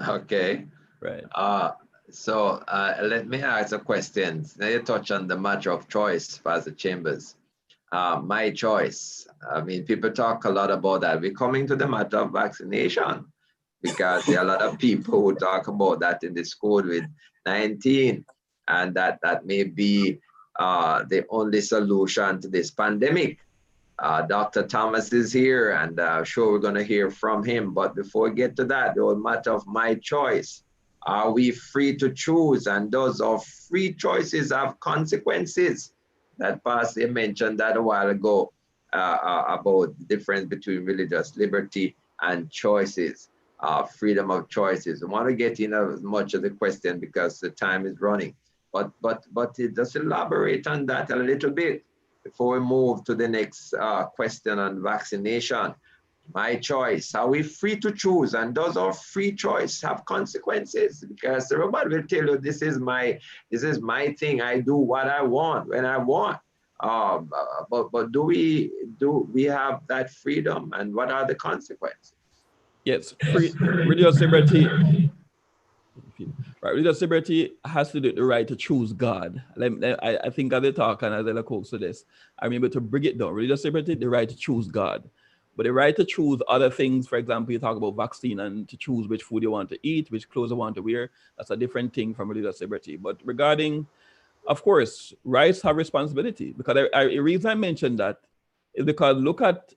Okay. Right. So let me ask a question. Now you touch on the matter of choice, Pastor Chambers. My choice. I mean, people talk a lot about that. We're coming to the matter of vaccination because there are a lot of people who talk about that in this COVID-19, and that may be the only solution to this pandemic. Dr. Thomas is here, and I'm sure we're going to hear from him. But before we get to that, the whole matter of my choice. Are we free to choose? And does our free choices have consequences? That Pastor mentioned that a while ago about the difference between religious liberty and choices, freedom of choices. I want to get in as much of the question because the time is running. But just elaborate on that a little bit before we move to the next question on vaccination. My choice. Are we free to choose? And does our free choice have consequences? Because everybody will tell you this is my thing. I do what I want when I want. But do we have that freedom, and what are the consequences? Yes, religious liberty. Right, religious liberty has to do the right to choose God. I think as they talk and as they look to this, I'm able to bring it down. Religious liberty, the right to choose God. But the right to choose other things, for example, you talk about vaccine and to choose which food you want to eat, which clothes you want to wear, that's a different thing from religious liberty. But regarding, of course, rights have responsibility. Because the reason I mentioned that is because look at